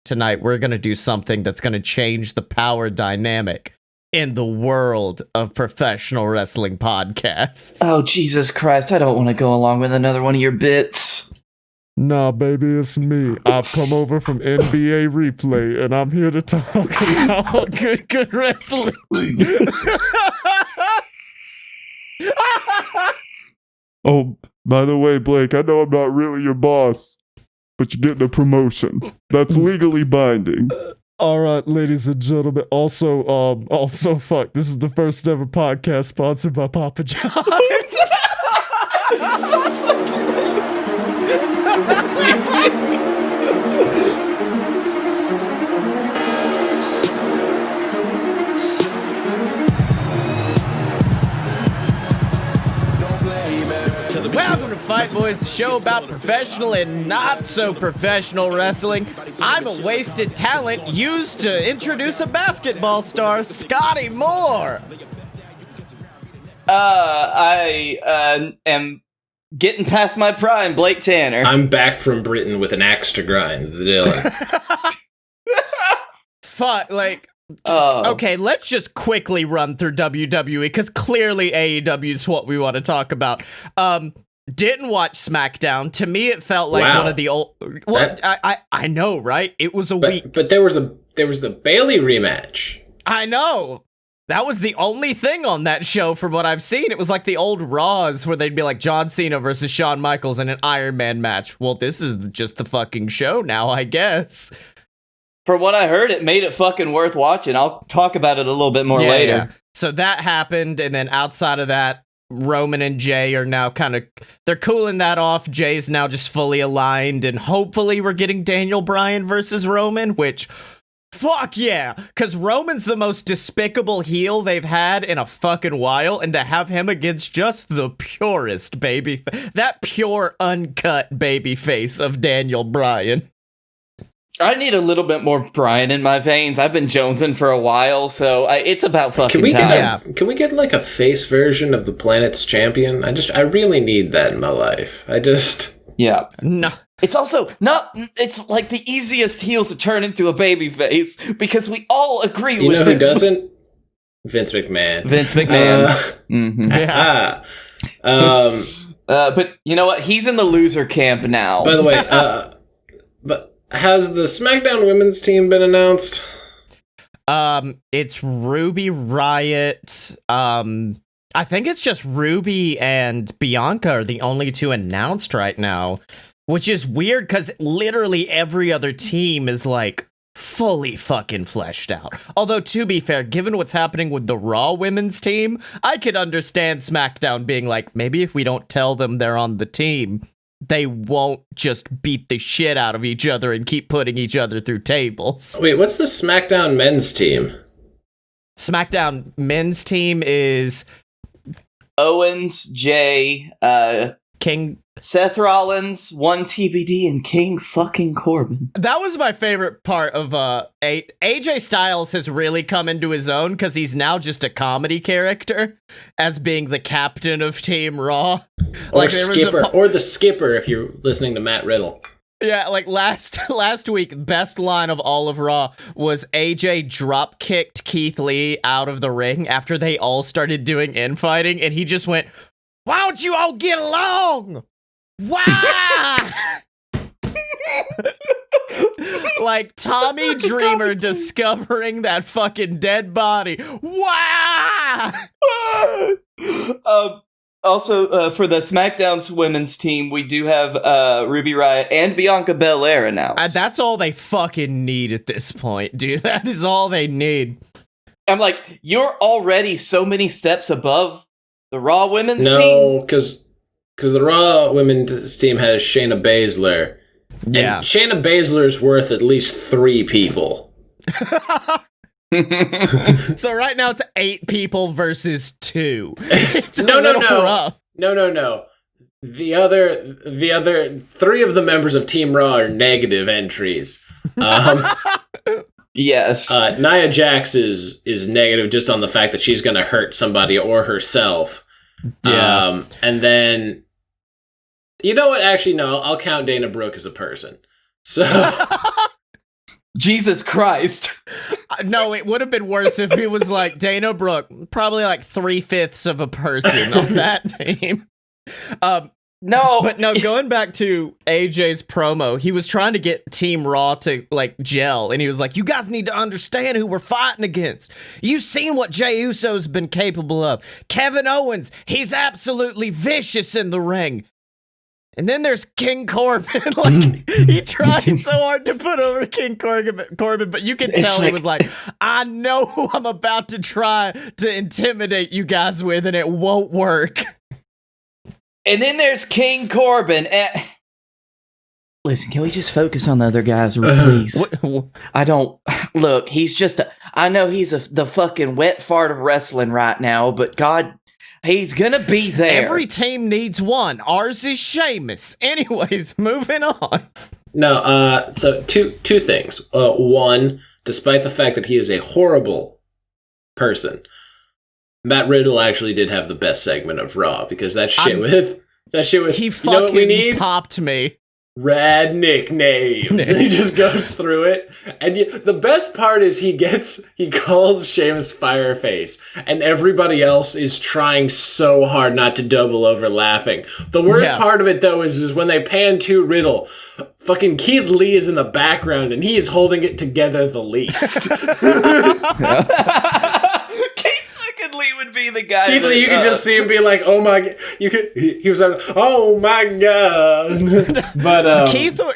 tonight we're going to do something that's going to change the power dynamic in the world of professional wrestling podcasts. Oh, Jesus Christ, I don't want to go along with another one of your bits. Nah, baby, it's me. I've come over from NBA Replay, and I'm here to talk about good wrestling. Oh, by the way, Blake, I know I'm not really your boss, but you're getting a promotion. That's legally binding. All right, ladies and gentlemen. Also, fuck, this is the first ever podcast sponsored by Papa John's. Welcome to Fight Boys, the show about professional and not so professional wrestling. I'm a wasted talent used to introduce a basketball star, Scottye Moore. I am getting past my prime, Blake Tanner. I'm back from Britain with an axe to grind, Dylan. Fuck, like... Okay, let's just quickly run through WWE, because clearly AEW is what we want to talk about. Didn't watch SmackDown. To me, it felt like one of the old... Well, I know, right? It was a week. But there was the Bayley rematch. I know. That was the only thing on that show from what I've seen. It was like the old Raws where they'd be like John Cena versus Shawn Michaels in an Iron Man match. Well, this is just the fucking show now, I guess. For what I heard, it made it fucking worth watching. I'll talk about it a little bit more later. Yeah. So that happened, and then outside of that, Roman and Jay are now they're cooling that off. Jay's now just fully aligned, and hopefully we're getting Daniel Bryan versus Roman, which, fuck yeah, because Roman's the most despicable heel they've had in a fucking while, and to have him against just the purest that pure, uncut baby face of Daniel Bryan. I need a little bit more Bryan in my veins. I've been jonesing for a while, so it's about fucking time. Can we get like a face version of the Planet's Champion? I really need that in my life. Yeah. No. It's also it's like the easiest heel to turn into a baby face, because we all agree with You know him. who doesn't? Vince McMahon. Yeah. But you know what? He's in the loser camp now. By the way, but has the SmackDown women's team been announced? It's Ruby Riott. I think it's just Ruby and Bianca are the only two announced right now, which is weird because literally every other team is like fully fucking fleshed out. Although, to be fair, given what's happening with the Raw women's team, I could understand SmackDown being like, maybe if we don't tell them they're on the team, they won't just beat the shit out of each other and keep putting each other through tables. Wait, what's the SmackDown men's team? SmackDown men's team is Owens, Jay, King, Seth Rollins, 1TBD, and King fucking Corbin. That was my favorite part of AJ Styles has really come into his own because he's now just a comedy character as being the captain of Team Raw. Or the skipper if you're listening to Matt Riddle. Yeah, like last week, best line of all of Raw was AJ drop kicked Keith Lee out of the ring after they all started doing infighting, and he just went, "Why don't you all get along? Why?" Like Tommy Dreamer discovering that fucking dead body. Why? Also, for the SmackDown's women's team, we do have Ruby Riott and Bianca Belair announced. That's all they fucking need at this point, dude. That is all they need. I'm like, you're already so many steps above the Raw women's team? No, because the Raw women's team has Shayna Baszler. Yeah. And Shayna Baszler's worth at least 3 people. So right now it's 8 people versus 2. It's No. rough. No. The other 3 of the members of Team Raw are negative entries. Yes. Nia Jax is negative just on the fact that she's going to hurt somebody or herself. Yeah. And then, you know what? Actually, no. I'll count Dana Brooke as a person. So Jesus Christ. No, it would have been worse if it was like Dana Brooke, probably like 3/5 of a person on that team. No. But no, going back to AJ's promo, he was trying to get Team Raw to like gel, and he was like, "You guys need to understand who we're fighting against. You've seen what Jey Uso's been capable of. Kevin Owens, he's absolutely vicious in the ring." And then there's King Corbin. Like, he tried so hard to put over King Corbin, but you can tell he was like, I know who I'm about to try to intimidate you guys with, and it won't work. And then there's King Corbin. Listen, can we just focus on the other guys, please? I don't... Look, he's just... I know he's the fucking wet fart of wrestling right now, but God... He's gonna be there. Every team needs one. Ours is Sheamus. Anyways, moving on. No, so two things. One, despite the fact that he is a horrible person, Matt Riddle actually did have the best segment of Raw, because that shit with he fucking popped me. Rad nicknames. And he just goes through it. And the best part is he calls Sheamus Fireface, and everybody else is trying so hard not to double over laughing. The worst part of it, though, is when they pan to Riddle, fucking Keith Lee is in the background, and he is holding it together the least. Lee would be the guy. Keith Lee, you can just see him be like, "Oh my!" He was like, "Oh my god!" But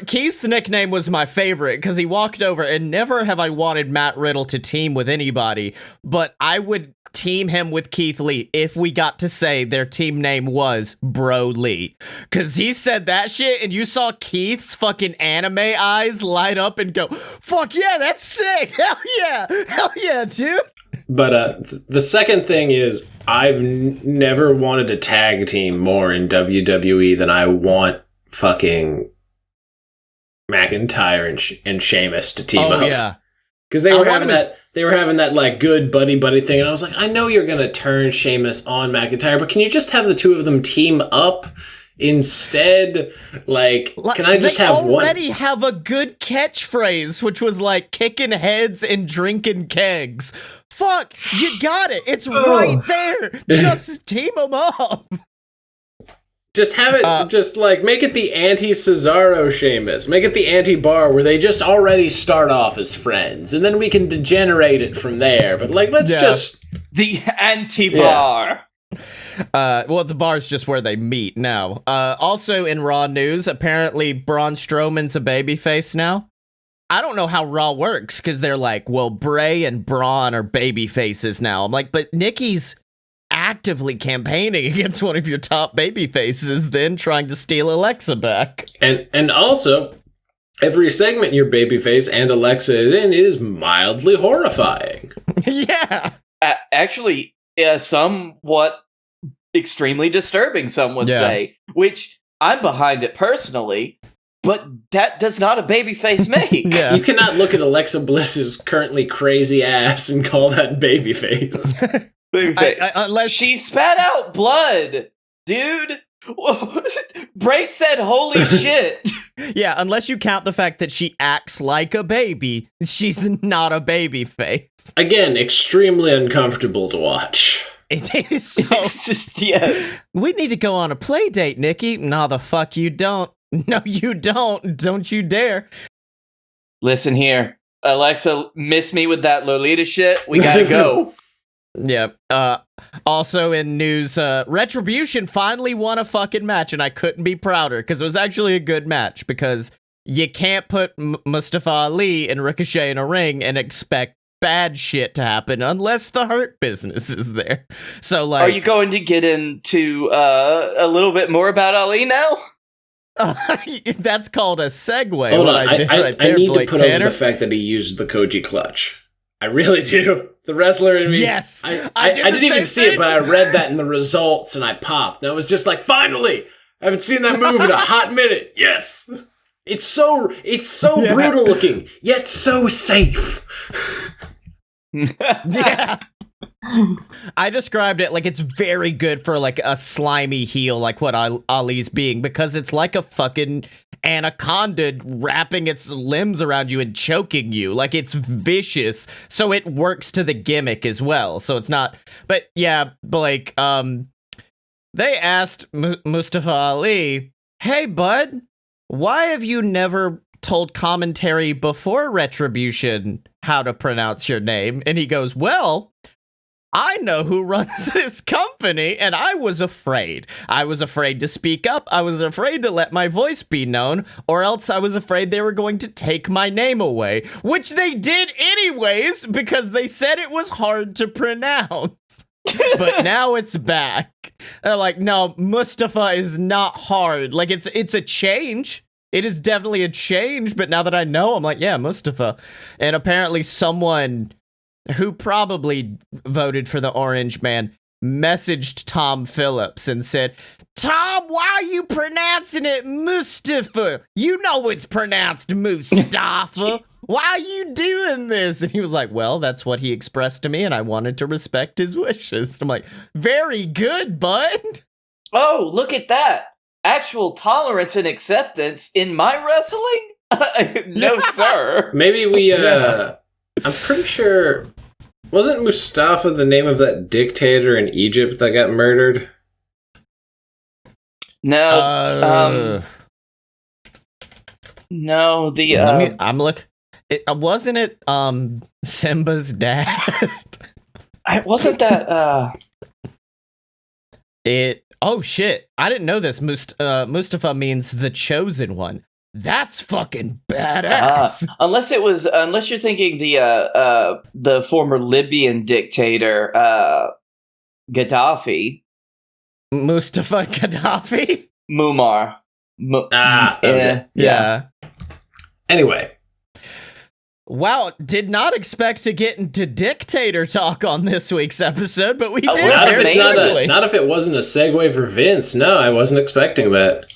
Keith's nickname was my favorite because he walked over, and never have I wanted Matt Riddle to team with anybody, but I would team him with Keith Lee if we got to say their team name was Bro Lee, because he said that shit, and you saw Keith's fucking anime eyes light up and go, "Fuck yeah, that's sick! Hell yeah, dude!" But the second thing is, I've never wanted a tag team more in WWE than I want fucking McIntyre and Sheamus to team up. Yeah, because they were having that like good buddy thing, and I was like, I know you're gonna turn Sheamus on McIntyre, but can you just have the two of them team up instead? Like, can I just have one? They already have a good catchphrase, which was like kicking heads and drinking kegs. Fuck, you got it. It's right there. Just team them up. Just have it, just like, make it the anti-Cesaro Sheamus. Make it the anti-Bar, where they just already start off as friends, and then we can degenerate it from there. But, like, let's just... The anti-Bar. Well, the bar's just where they meet now. Also in Raw news, apparently Braun Strowman's a babyface now. I don't know how Raw works, because they're like, well, Bray and Braun are baby faces now. I'm like, but Nikki's actively campaigning against one of your top baby faces, then trying to steal Alexa back. And also, every segment your babyface and Alexa is in is mildly horrifying. Yeah. Actually, somewhat extremely disturbing, some would say, which I'm behind it personally. But that does not a babyface make. Yeah. You cannot look at Alexa Bliss's currently crazy ass and call that babyface. Unless she spat out blood, dude. Bray said, "Holy shit." Yeah, unless you count the fact that she acts like a baby, she's not a babyface. Again, extremely uncomfortable to watch. It is so. Yes. We need to go on a play date, Nikki. Nah, the fuck you don't. No, you don't. Don't you dare. Listen here. Alexa, miss me with that Lolita shit. We gotta go. Yeah. Also in news, Retribution finally won a fucking match, and I couldn't be prouder, because it was actually a good match, because you can't put Mustafa Ali and Ricochet in a ring and expect bad shit to happen unless the Hurt Business is there. So, like... Are you going to get into a little bit more about Ali now? That's called a segue. Hold on, I need to put over the fact that he used the Koji clutch. I really do. The wrestler in me. Yes, I didn't even see it, but I read that in the results and I popped. And I was just like, finally! I haven't seen that move in a hot minute. Yes! It's so brutal looking, yet so safe. Yeah. I described it like it's very good for like a slimy heel, like what Ali's being, because it's like a fucking anaconda wrapping its limbs around you and choking you. Like, it's vicious, so it works to the gimmick as well. So it's not, but yeah, Blake, they asked Mustafa Ali, "Hey bud, why have you never told commentary before Retribution how to pronounce your name?" And he goes, "Well, I know who runs this company, and I was afraid. I was afraid to speak up. I was afraid to let my voice be known, or else I was afraid they were going to take my name away," which they did anyways, because they said it was hard to pronounce. But now it's back. They're like, no, Mustafa is not hard. Like, it's a change. It is definitely a change, but now that I know, I'm like, yeah, Mustafa. And apparently someone who probably voted for the Orange Man messaged Tom Phillips and said, "Tom, why are you pronouncing it Mustafa? You know it's pronounced Mustafa. Why are you doing this?" And he was like, "Well, that's what he expressed to me, and I wanted to respect his wishes." I'm like, very good, bud. Oh, look at that. Actual tolerance and acceptance in my wrestling? No, sir. Maybe we, I'm pretty sure, wasn't Mustafa the name of that dictator in Egypt that got murdered? No. No, the, wasn't it, Simba's dad? Wasn't that, Oh shit, I didn't know this. Mustafa means the chosen one. That's fucking badass. Unless you're thinking the former Libyan dictator, Gaddafi. Mustafa Gaddafi? Muammar. That was it. Yeah. Anyway. Wow, did not expect to get into Dictator talk on this week's episode, but we did. Not if it wasn't a segue for Vince. No, I wasn't expecting that.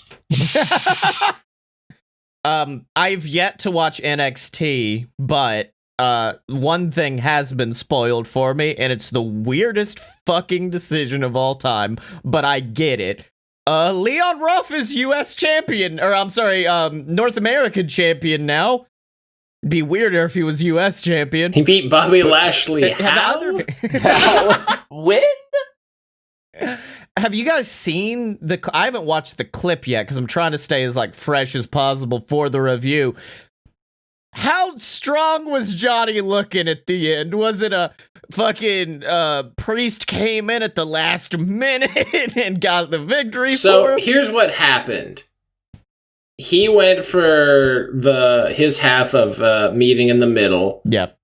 I've yet to watch NXT, but one thing has been spoiled for me, and it's the weirdest fucking decision of all time, but I get it. Leon Ruff is US champion, or I'm sorry, North American champion now. Be weirder if he was US champion. He beat Bobby Lashley. How? When? Have you guys seen I haven't watched the clip yet because I'm trying to stay as like fresh as possible for the review. How strong was Johnny looking at the end? Was it a fucking Priest came in at the last minute and got the victory for him? So here's what happened. He went for his half of meeting in the middle. Yep.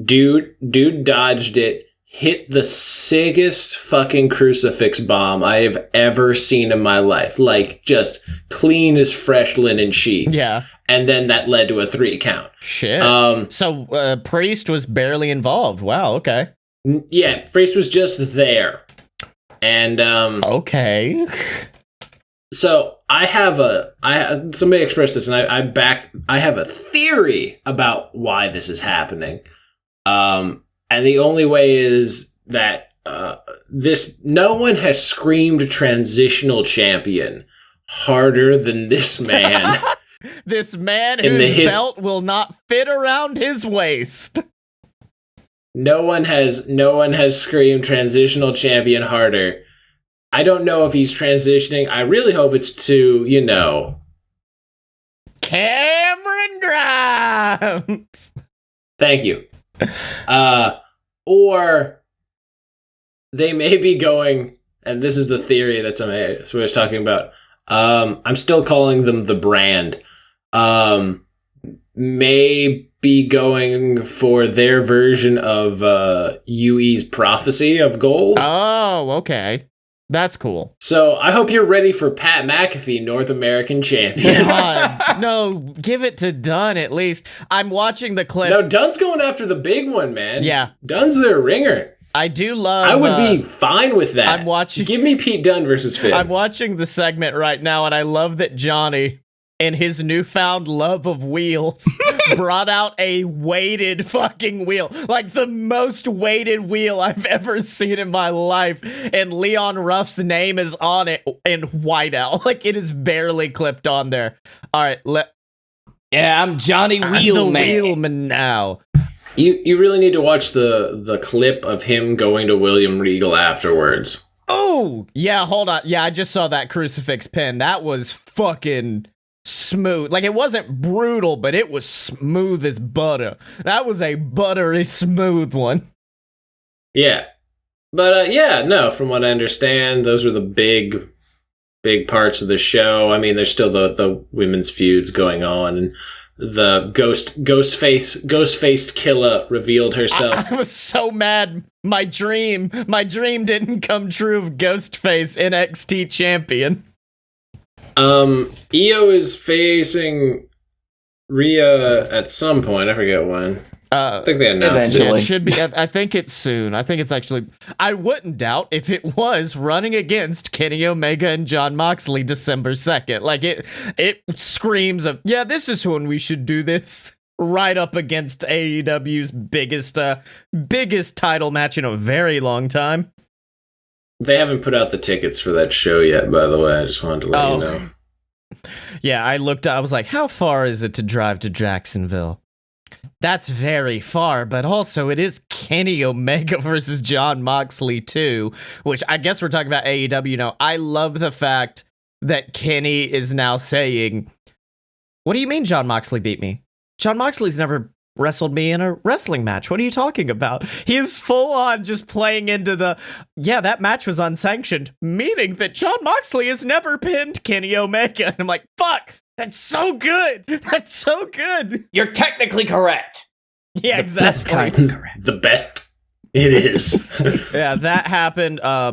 Dude dodged it, hit the sickest fucking crucifix bomb I have ever seen in my life. Like, just clean as fresh linen sheets. Yeah. And then that led to a 3 count. Shit. So Priest was barely involved. Wow, okay. Yeah, Priest was just there. And okay. So somebody expressed this, and I have a theory about why this is happening. And the only way is that no one has screamed transitional champion harder than this man. This man whose belt will not fit around his waist. No one has screamed transitional champion harder. I don't know if he's transitioning. I really hope it's to, Cameron Grimes. Thank you. Or they may be going, and this is the theory that's what I was talking about. I'm still calling them the brand. May be going for their version of UE's Prophecy of Gold. Oh, okay. That's cool. So I hope you're ready for Pat McAfee, North American champion. God, no, give it to Dunn at least. I'm watching the clip. No, Dunn's going after the big one, man. Yeah. Dunn's their ringer. I do love... I would be fine with that. I'm watching... Give me Pete Dunne versus Finn. I'm watching the segment right now, and I love that Johnny in his newfound love of wheels, brought out a weighted fucking wheel. Like the most weighted wheel I've ever seen in my life. And Leon Ruff's name is on it in whiteout. Like it is barely clipped on there. All right, yeah, I'm Johnny Wheelman. I'm the Wheelman now. You really need to watch the clip of him going to William Regal afterwards. Oh, yeah, hold on. Yeah, I just saw that crucifix pin. That was fucking smooth. Like, it wasn't brutal, but it was smooth as butter. That was a buttery smooth one. Yeah. But, no, from what I understand, those are the big parts of the show. I mean, there's still the women's feuds going on, and the ghost-faced killer revealed herself. I was so mad. My dream didn't come true of Ghostface NXT champion. Io is facing Rhea at some point. I forget when. I think they announced eventually. It should be. I think it's soon. I think it's actually. I wouldn't doubt if it was running against Kenny Omega and Jon Moxley December 2nd. Like it screams of this is when we should do this. Right up against AEW's biggest title match in a very long time. They haven't put out the tickets for that show yet, by the way. I just wanted to let you know. Yeah, I was like, how far is it to drive to Jacksonville? That's very far, but also it is Kenny Omega versus Jon Moxley too, which I guess we're talking about AEW now. I love the fact that Kenny is now saying, what do you mean Jon Moxley beat me? Jon Moxley's never wrestled me in a wrestling match. What are you talking about? He is full on just playing into that match was unsanctioned, meaning that Jon Moxley has never pinned Kenny Omega. And I'm like, fuck, that's so good. That's so good. You're technically correct. Yeah, the exactly. Best kind of correct. The best. It is. Yeah, that happened. I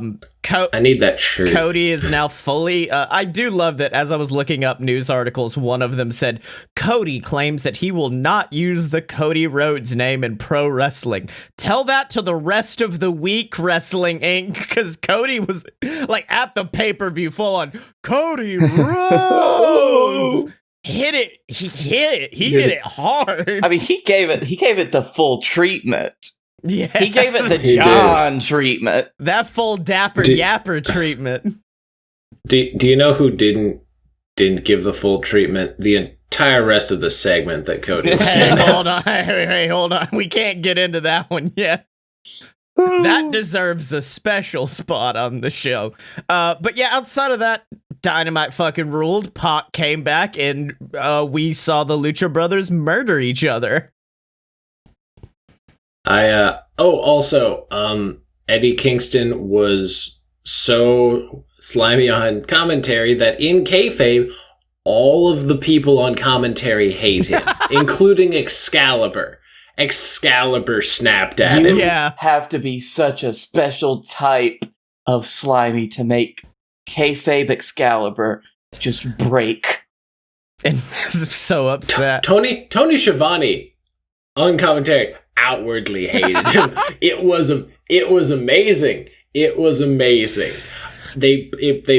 need that shirt. Cody is now fully... I do love that as I was looking up news articles, one of them said, Cody claims that he will not use the Cody Rhodes name in pro wrestling. Tell that to the rest of the week, Wrestling Inc., because Cody was like at the pay-per-view full on, Cody Rhodes! Hit it. He hit it hard. I mean, he gave it the full treatment. Yeah, he gave it the John treatment. That full dapper yapper treatment. Do you know who didn't give the full treatment? The entire rest of the segment that Cody was in. Hold on. Hey, hold on. We can't get into that one yet. That deserves a special spot on the show. But yeah, outside of that, Dynamite fucking ruled. Pac came back, and we saw the Lucha Brothers murder each other. Eddie Kingston was so slimy on commentary that in kayfabe, all of the people on commentary hate him, including Excalibur. Excalibur snapped at him. Yeah, have to be such a special type of slimy to make kayfabe Excalibur just break. And so upset. Tony Schiavone on commentary outwardly hated him. It was amazing. It was amazing. They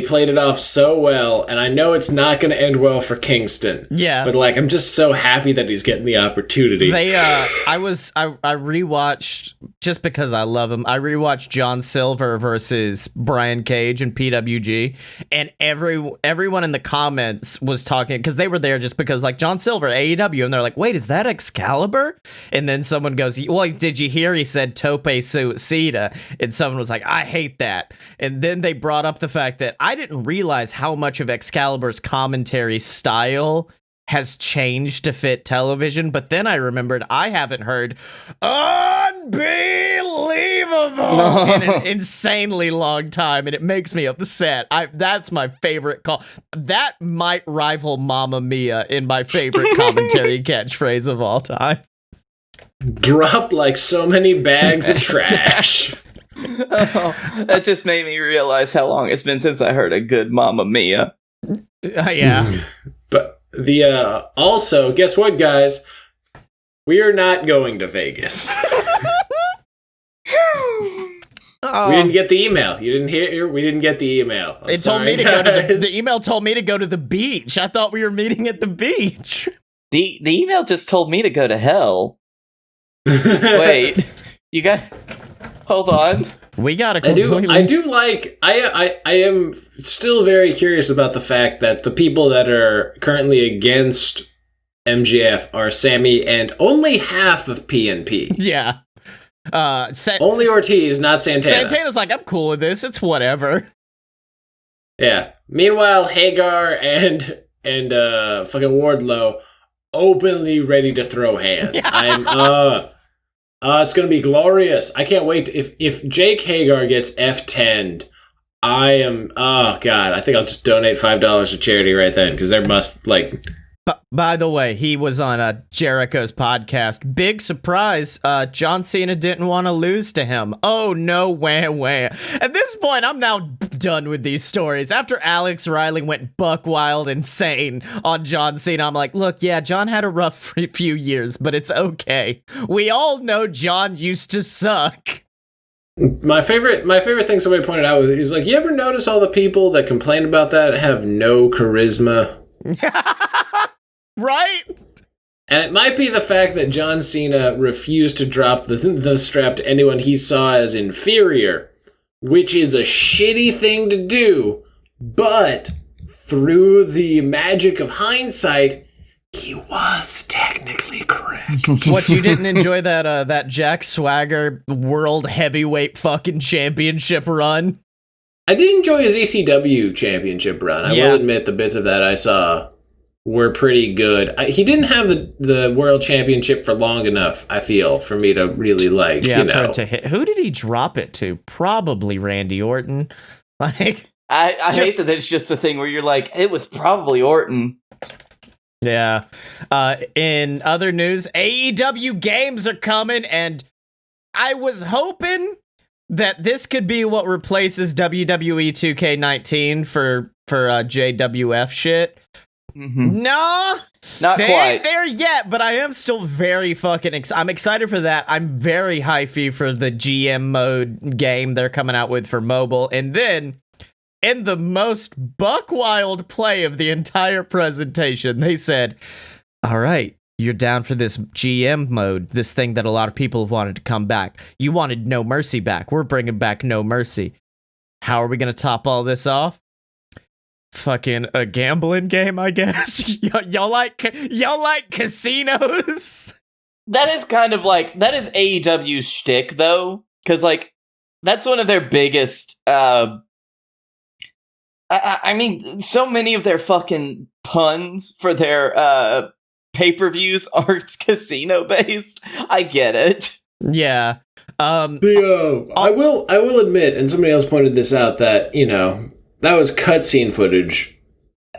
played it off so well, and I know it's not going to end well for Kingston. Yeah, but I'm just so happy that he's getting the opportunity. I rewatched, just because I love him, I rewatched John Silver versus Brian Cage and PWG, and everyone in the comments was talking, because they were there just because, like, John Silver, AEW, and they're like, wait, is that Excalibur? And then someone goes, well, did you hear he said Tope Suicida? And someone was like, I hate that. And then they brought up the fact that I didn't realize how much of Excalibur's commentary style has changed to fit television, but then I remembered I haven't heard unbelievable in an insanely long time, and it makes me upset. That's my favorite call. That might rival Mamma Mia in my favorite commentary catchphrase of all time. Dropped like so many bags of trash. That just made me realize how long it's been since I heard a good Mamma Mia. Yeah. But also, guess what, guys? We are not going to Vegas. We didn't get the email. You didn't hear? We didn't get the email. The email told me to go to the beach. I thought we were meeting at the beach. The email just told me to go to hell. Wait, hold on. We got to I am still very curious about the fact that the people that are currently against MJF are Sammy and only half of PNP. Yeah. Only Ortiz, not Santana. Santana's like, I'm cool with this. It's whatever. Yeah. Meanwhile, Hagar and fucking Wardlow openly ready to throw hands. Yeah. It's gonna be glorious. I can't wait. If Jake Hagar gets F10'd, I am. Oh god, I think I'll just donate $5 to charity right then because there must like. By the way, he was on Jericho's podcast. Big surprise, John Cena didn't want to lose to him. Oh, no way. At this point, I'm now done with these stories. After Alex Riley went buck wild insane on John Cena, I'm like, look, yeah, John had a rough few years, but it's okay. We all know John used to suck. My favorite thing somebody pointed out was like, you ever notice all the people that complain about that have no charisma? Right? And it might be the fact that John Cena refused to drop the strap to anyone he saw as inferior, which is a shitty thing to do, but through the magic of hindsight, he was technically correct. What, you didn't enjoy that Jack Swagger World Heavyweight fucking Championship run? I did enjoy his ECW Championship run. I will admit the bits of that I saw were pretty good. He didn't have the World Championship for long enough, I feel, for me to really like, for it to hit. Who did he drop it to? Probably Randy Orton. Like, I hate that it's just a thing where you're like, it was probably Orton. Yeah. In other news, AEW games are coming, and I was hoping that this could be what replaces WWE 2K19 for JWF shit. Mm-hmm. No, not they quite ain't there yet, but I am still very fucking I'm excited for that. I'm very hypey for the GM mode game they're coming out with for mobile. And then in the most buck wild play of the entire presentation, they said, all right, you're down for this GM mode, this thing that a lot of people have wanted to come back. You wanted No Mercy back. We're bringing back No Mercy. How are we going to top all this off? Fucking a gambling game, I guess. y'all like casinos? That is kind of like, that is AEW's shtick, though, because like that's one of their biggest. I mean, so many of their fucking puns for their pay-per-views are casino based. I get it. Yeah. I will admit, and somebody else pointed this out, that that was cutscene footage,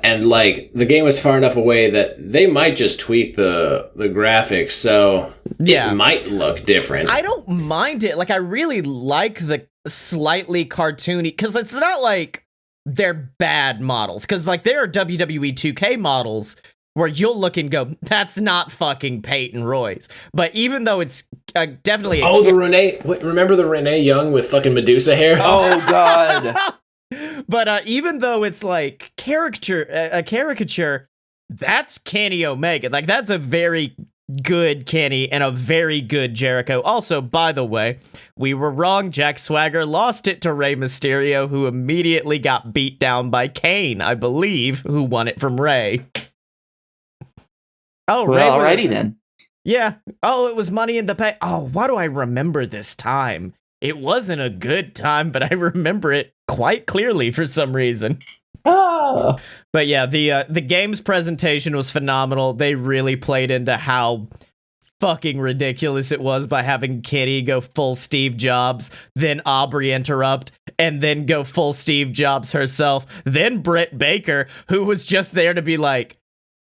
and like the game was far enough away that they might just tweak the graphics, so it might look different. I don't mind it. Like, I really like the slightly cartoony, because it's not like they're bad models, because like there are WWE 2K models where you'll look and go, that's not fucking Peyton Royce. But even though it's definitely the Renee, remember the Renee Young with fucking Medusa hair? Oh god. But even though it's like a caricature, that's Kenny Omega. Like, that's a very good Kenny and a very good Jericho. Also, by the way, we were wrong. Jack Swagger lost it to Rey Mysterio, who immediately got beat down by Kane, I believe, who won it from Rey. Oh, well, alrighty then. Yeah. Oh, it was Money in the Bank. Oh, why do I remember this time? It wasn't a good time, but I remember it quite clearly for some reason. Ah. But yeah, the game's presentation was phenomenal. They really played into how fucking ridiculous it was by having Kitty go full Steve Jobs, then Aubrey interrupt, and then go full Steve Jobs herself, then Britt Baker, who was just there to be like,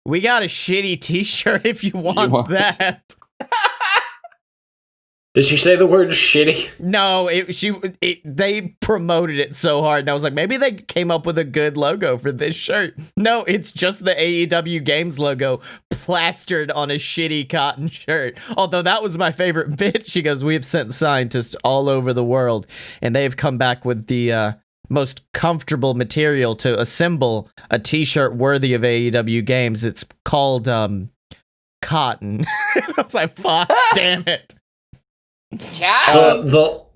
we got a shitty t-shirt if you want that. Did she say the word shitty? No, they promoted it so hard, and I was like, maybe they came up with a good logo for this shirt. No, it's just the AEW Games logo plastered on a shitty cotton shirt. Although that was my favorite bit. She goes, "We have sent scientists all over the world, and they've come back with the most comfortable material to assemble a t-shirt worthy of AEW Games. It's called cotton." I was like, fuck, damn it. The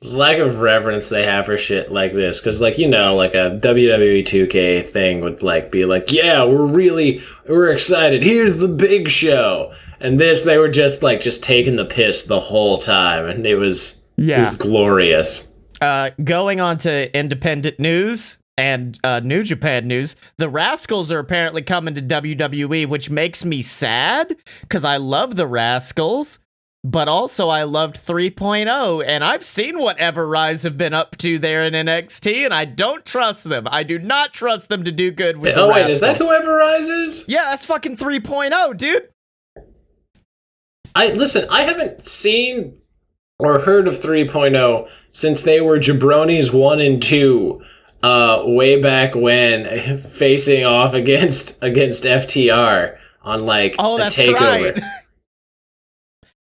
lack of reverence they have for shit like this, because like, you know, like a WWE 2K thing would like be like, yeah, we're excited, here's the big show, and this, they were just taking the piss the whole time, and it was glorious. Going on to independent news and New Japan news, the Rascals are apparently coming to WWE, which makes me sad because I love the Rascals. But also, I loved 3.0, and I've seen what Ever-Rise have been up to there in NXT, and I don't trust them. I do not trust them to do good with the Rascals. Is that who Ever-Rise is? Yeah, that's fucking 3.0, dude. I haven't seen or heard of 3.0 since they were Jabronis 1 and 2, way back when, facing off against FTR on like a takeover. Right.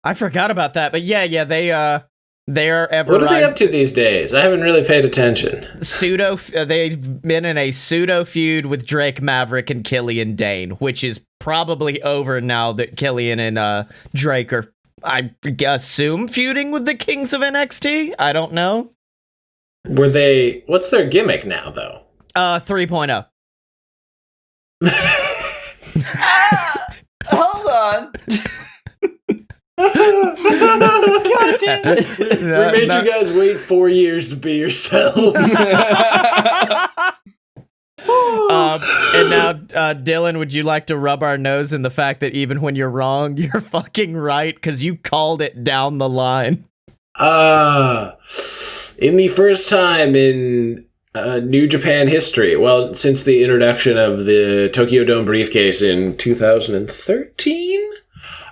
I forgot about that, but yeah, they are Ever-Rise. What are they up to these days? I haven't really paid attention. They've been in a pseudo feud with Drake Maverick and Killian Dane, which is probably over now that Killian and Drake are, I assume, feuding with the Kings of NXT. I don't know. What's their gimmick now, though? 3.0. Hold on. God damn it. We made you guys wait 4 years to be yourselves. And now, Dylan, would you like to rub our nose in the fact that even when you're wrong, you're fucking right, because you called it down the line? In the first time in New Japan history, well, since the introduction of the Tokyo Dome briefcase in 2013,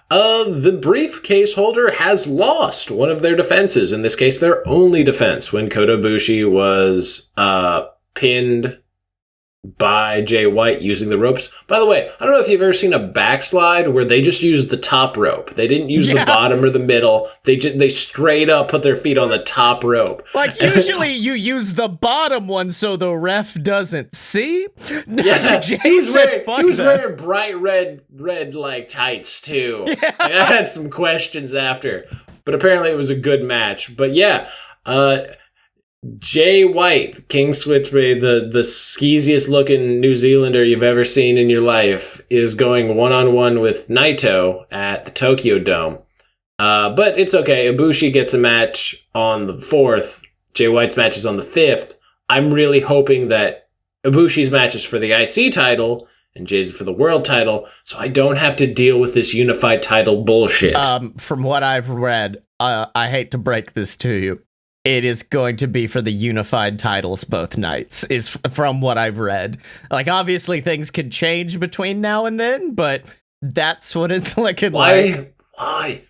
the briefcase holder has lost one of their defenses. In this case, their only defense, when Kota Ibushi was pinned by Jay White using the ropes. By the way, I don't know if you've ever seen a backslide where they just used the top rope. They didn't use the bottom or the middle. They straight up put their feet on the top rope. Like, usually you use the bottom one so the ref doesn't see. Yeah, he was wearing bright red like tights too. Yeah. I had some questions after, but apparently it was a good match. But yeah, Jay White, King Switchblade, the skeeziest looking New Zealander you've ever seen in your life, is going one-on-one with Naito at the Tokyo Dome. But it's okay. Ibushi gets a match on the 4th. Jay White's match is on the 5th. I'm really hoping that Ibushi's match is for the IC title and Jay's for the world title, so I don't have to deal with this unified title bullshit. From what I've read, I hate to break this to you, it is going to be for the unified titles both nights, is from what I've read. Like, obviously things could change between now and then, but that's what it's looking like. Why?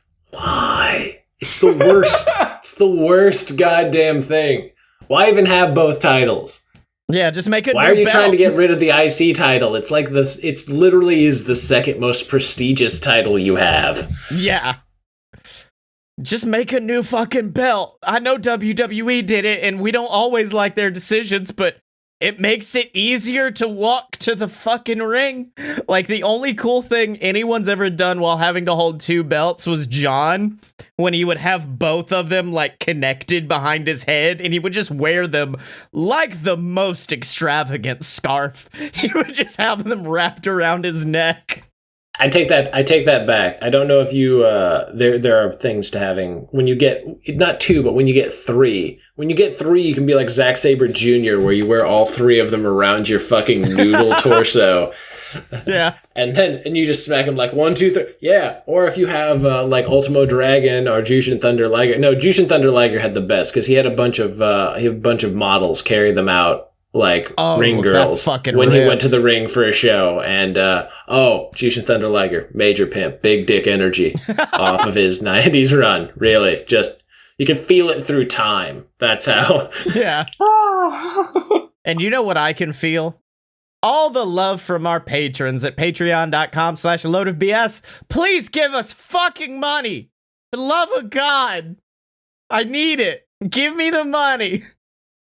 It's the worst. It's the worst goddamn thing. Why even have both titles? Yeah, just make it. Why are you trying to get rid of the IC title? It's like this. It's literally is the second most prestigious title you have. Yeah. Just make a new fucking belt. I know WWE did it, and we don't always like their decisions, but it makes it easier to walk to the fucking ring. Like, the only cool thing anyone's ever done while having to hold two belts was John, when he would have both of them, like, connected behind his head, and he would just wear them like the most extravagant scarf. He would just have them wrapped around his neck. I take that back. I don't know if you there are things to having when you get not two, but when you get three. When you get three, you can be like Zack Sabre Jr., where you wear all three of them around your fucking noodle torso. Yeah. And you just smack them like 1, 2, 3. Yeah. Or if you have like Ultimo Dragon or Jushin Thunder Liger. No, Jushin Thunder Liger had the best because he had a bunch of models carry them out ring girls when he went to the ring for a show, and Jushin Thunder Liger, major pimp, big dick energy off of his 90s run. Really, just you can feel it through time. That's how. Yeah. And you know what I can feel? All the love from our patrons at patreon.com/loadofbs. Please give us fucking money. For the love of God. I need it. Give me the money.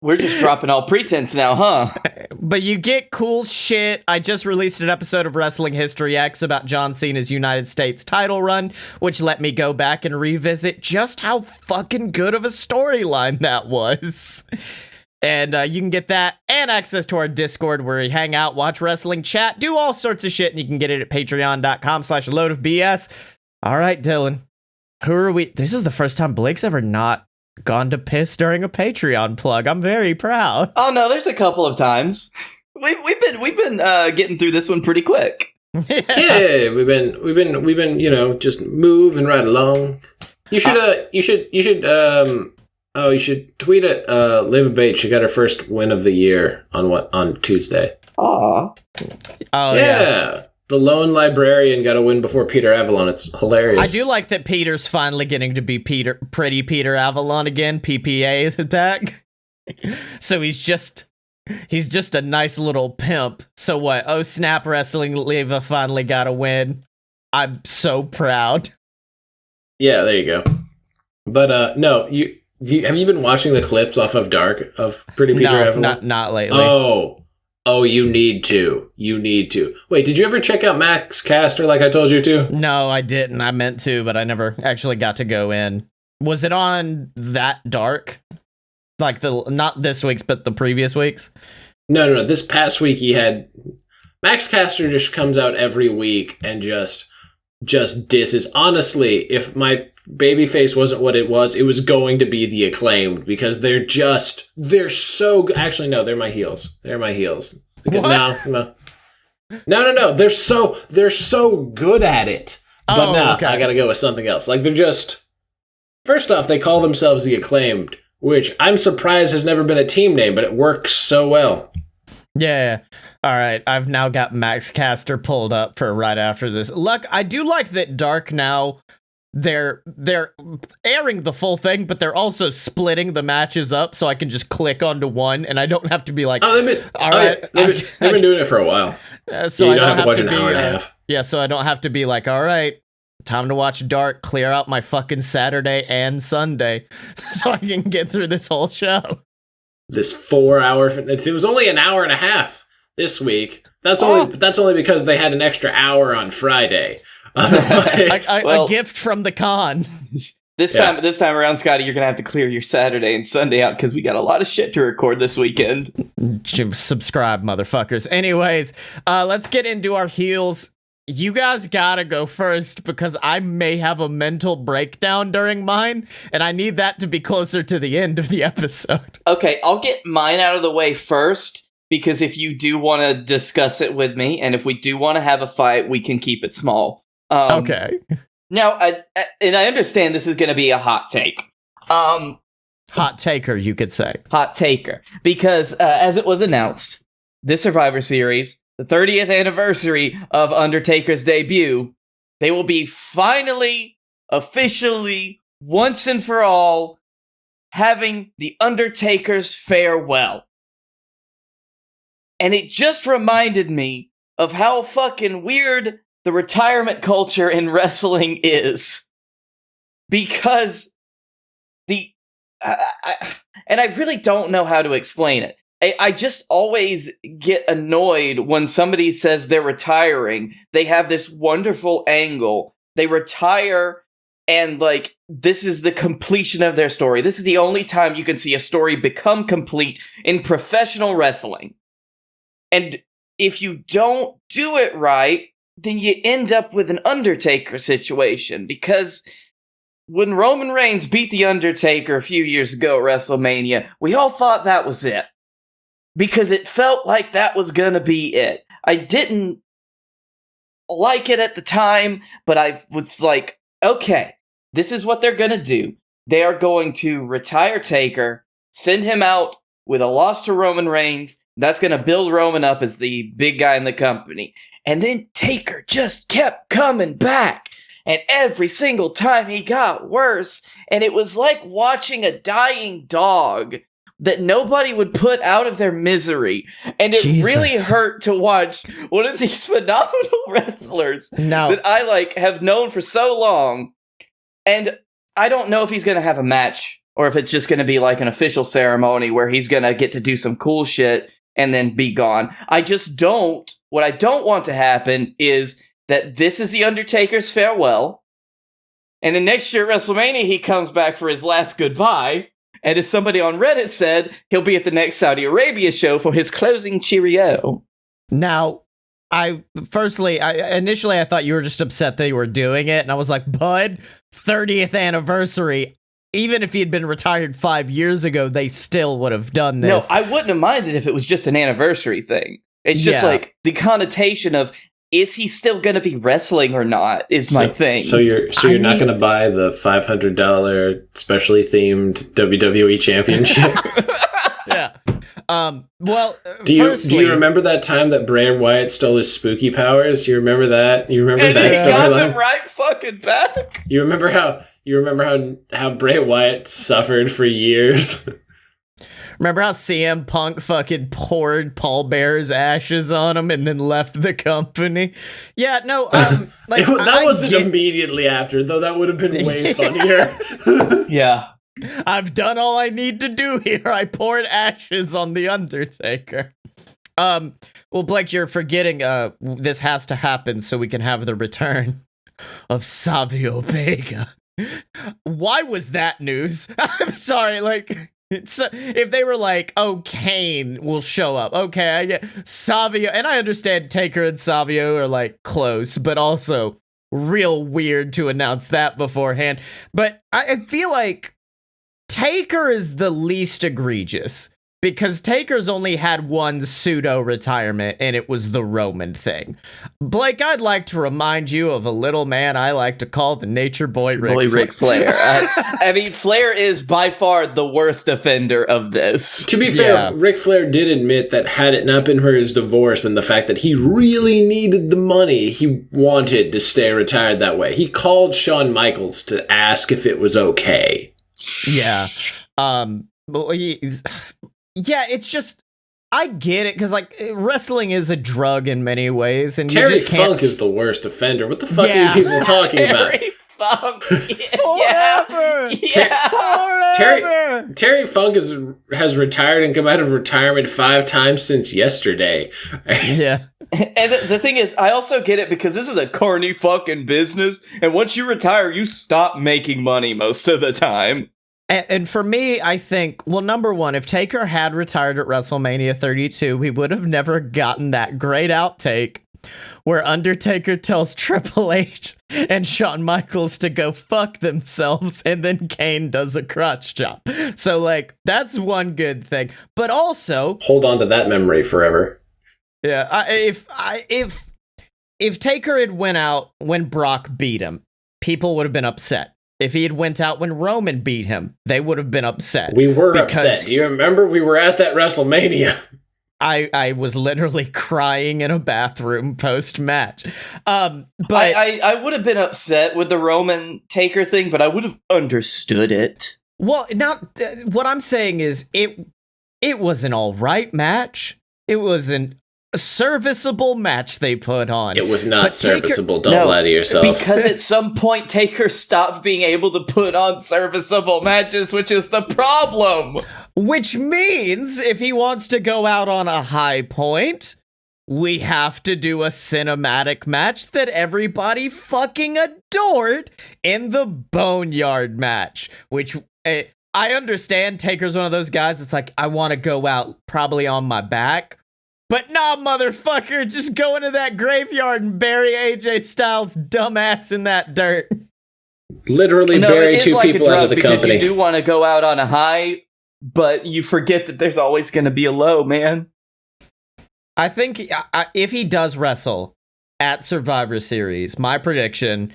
We're just dropping all pretense now, huh? But you get cool shit. I just released an episode of Wrestling History X about John Cena's United States title run, which let me go back and revisit just how fucking good of a storyline that was. And you can get that and access to our Discord where we hang out, watch wrestling, chat, do all sorts of shit, and you can get it at patreon.com/loadofbs. All right, Dylan. Who are we? This is the first time Blake's ever not gone to piss during a Patreon plug. I'm very proud. Oh no, there's a couple of times. We've been getting through this one pretty quick. Yeah, we've been just moving right along. You should tweet at Liv Bates. She got her first win of the year on Tuesday. Aw. Oh yeah. The lone librarian got a win before Peter Avalon. It's hilarious. I do like that Peter's finally getting to be pretty Peter Avalon again. PPA attack. So he's just a nice little pimp. So what? Oh snap! Wrestling Leva finally got a win. I'm so proud. Yeah, there you go. But no, have you been watching the clips off of Dark of Pretty Peter Avalon? Not lately. Oh, you need to. You need to. Wait, did you ever check out Max Caster like I told you to? No, I didn't. I meant to, but I never actually got to go in. Was it on that Dark? Like not this week's, but the previous week's? No. This past week he had Max Caster just comes out every week and just disses. Honestly, if my babyface wasn't what it was going to be the Acclaimed, because they're so actually no, they're my heels. They're my heels. Because no. They're so good at it. But okay. I gotta go with something else. Like they're just, first off, they call themselves the Acclaimed, which I'm surprised has never been a team name, but it works so well. Yeah. All right. I've now got Max Caster pulled up for right after this. Look, I do like that Dark now. They're airing the full thing, but they're also splitting the matches up, so I can just click onto one, and I don't have to be like, they've been doing it for a while. So you don't have to watch an hour and a half. Yeah, so I don't have to be like, all right, time to watch Dark, clear out my fucking Saturday and Sunday, so I can get through this whole show. This 4 hour, it was only an hour and a half this week. That's only because they had an extra hour on Friday. A gift from the con. This time around, Scottye, you're gonna have to clear your Saturday and Sunday out because we got a lot of shit to record this weekend. Subscribe, motherfuckers. Anyways, let's get into our heels. You guys gotta go first because I may have a mental breakdown during mine, and I need that to be closer to the end of the episode. Okay, I'll get mine out of the way first, because if you do want to discuss it with me, and if we do want to have a fight, we can keep it small. Okay. Now, I understand this is going to be a hot take. Hot taker, you could say. Hot taker. Because, as it was announced, this Survivor Series, the 30th anniversary of Undertaker's debut, they will be finally, officially, once and for all, having the Undertaker's farewell. And it just reminded me of how fucking weird the retirement culture in wrestling is. Because and I really don't know how to explain it. I just always get annoyed when somebody says they're retiring. They have this wonderful angle. They retire and this is the completion of their story. This is the only time you can see a story become complete in professional wrestling. And if you don't do it right, then you end up with an Undertaker situation, because when Roman Reigns beat The Undertaker a few years ago at WrestleMania, we all thought that was it. Because it felt like that was gonna be it. I didn't like it at the time, but I was like, okay, this is what they're gonna do. They are going to retire Taker, send him out with a loss to Roman Reigns. That's going to build Roman up as the big guy in the company. And then Taker just kept coming back. And every single time he got worse. And it was like watching a dying dog that nobody would put out of their misery. And it really hurt to watch one of these phenomenal wrestlers that I have known for so long. And I don't know if he's going to have a match or if it's just going to be like an official ceremony where he's going to get to do some cool shit and then be gone. What I don't want to happen is that this is The Undertaker's farewell. And then next year at WrestleMania, he comes back for his last goodbye. And as somebody on Reddit said, he'll be at the next Saudi Arabia show for his closing cheerio. Now, initially I thought you were just upset they were doing it. And I was like, bud, 30th anniversary. Even if he had been retired 5 years ago, they still would have done this. No, I wouldn't have minded if it was just an anniversary thing. It's just the connotation of, is he still going to be wrestling or not is my thing. So you're not going to buy the $500 specially themed WWE championship? Yeah. Well, do you remember that time that Bray Wyatt stole his spooky powers? You remember that? You remember that storyline? Got them right fucking back. You remember how Bray Wyatt suffered for years? Remember how CM Punk fucking poured Paul Bearer's ashes on him and then left the company? Yeah, no, that wasn't immediately after, though. That would have been way funnier. Yeah. I've done all I need to do here. I poured ashes on The Undertaker. Well, Blake, you're forgetting this has to happen so we can have the return of Savio Vega. Why was that news? I'm sorry, if they were like, oh, Kane will show up. Okay, I get Savio, and I understand Taker and Savio are close, but also real weird to announce that beforehand. But I feel like Taker is the least egregious because Taker's only had one pseudo retirement, and it was the Roman thing. Blake, I'd like to remind you of a little man I like to call the nature boy Ric Flair. I mean, Flair is by far the worst offender of this. To be fair, Ric Flair did admit that had it not been for his divorce and the fact that he really needed the money, he wanted to stay retired that way. He called Shawn Michaels to ask if it was okay. Yeah. Yeah, it's just, I get it, because wrestling is a drug in many ways, and Terry you just can't... Funk is the worst offender. What the fuck are you people talking about? Terry Funk. Forever. Terry Funk has retired and come out of retirement 5 times since yesterday. Yeah. And the thing is, I also get it because this is a corny fucking business, and once you retire, you stop making money most of the time. And for me, I think, well, number one, if Taker had retired at WrestleMania 32, we would have never gotten that great outtake where Undertaker tells Triple H and Shawn Michaels to go fuck themselves, and then Kane does a crotch chop. So, that's one good thing. But also... hold on to that memory forever. Yeah, if Taker had went out when Brock beat him, people would have been upset. If he had went out when Roman beat him, they would have been upset. We were upset. Do you remember? We were at that WrestleMania. I was literally crying in a bathroom post-match. But I would have been upset with the Roman Taker thing, but I would have understood it. Well, what I'm saying is it was an all right match. It was a serviceable match they put on. It was not serviceable. Don't lie to yourself. Because at some point, Taker stopped being able to put on serviceable matches, which is the problem. Which means if he wants to go out on a high point, we have to do a cinematic match that everybody fucking adored in the Boneyard match, which I understand Taker's one of those guys that's like, I want to go out probably on my back. But nah, motherfucker, just go into that graveyard and bury AJ Styles' dumbass in that dirt. Literally bury 2 people out of the company. You do want to go out on a high, but you forget that there's always going to be a low, man. I think if he does wrestle at Survivor Series, my prediction,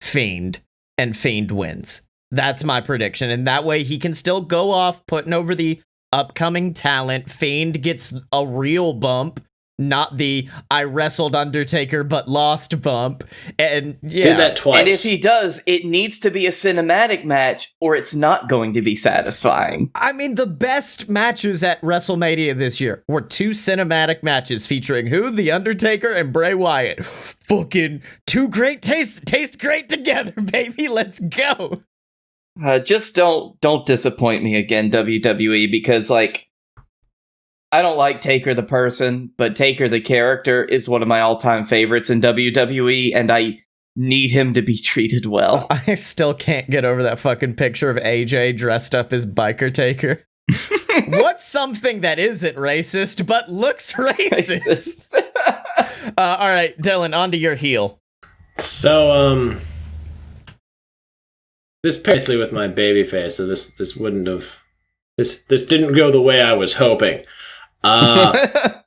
Fiend, and Fiend wins. That's my prediction. And that way he can still go off putting over the upcoming talent. Fiend gets a real bump, not the I wrestled Undertaker but lost bump. And yeah. Did that twice. And if he does, it needs to be a cinematic match or it's not going to be satisfying. I mean, the best matches at WrestleMania this year were 2 cinematic matches featuring who? The Undertaker and Bray Wyatt. Fucking 2 great taste great together, baby. Let's go. Just don't disappoint me again, WWE, because like I don't like Taker the person, but Taker the character is one of my all-time favorites in WWE, and I need him to be treated well. I still can't get over that fucking picture of AJ dressed up as Biker Taker. What's something that isn't racist but looks racist? All right, Dylan, on to your heel. So, this basically with my baby face, so this wouldn't have... This didn't go the way I was hoping. Yeah,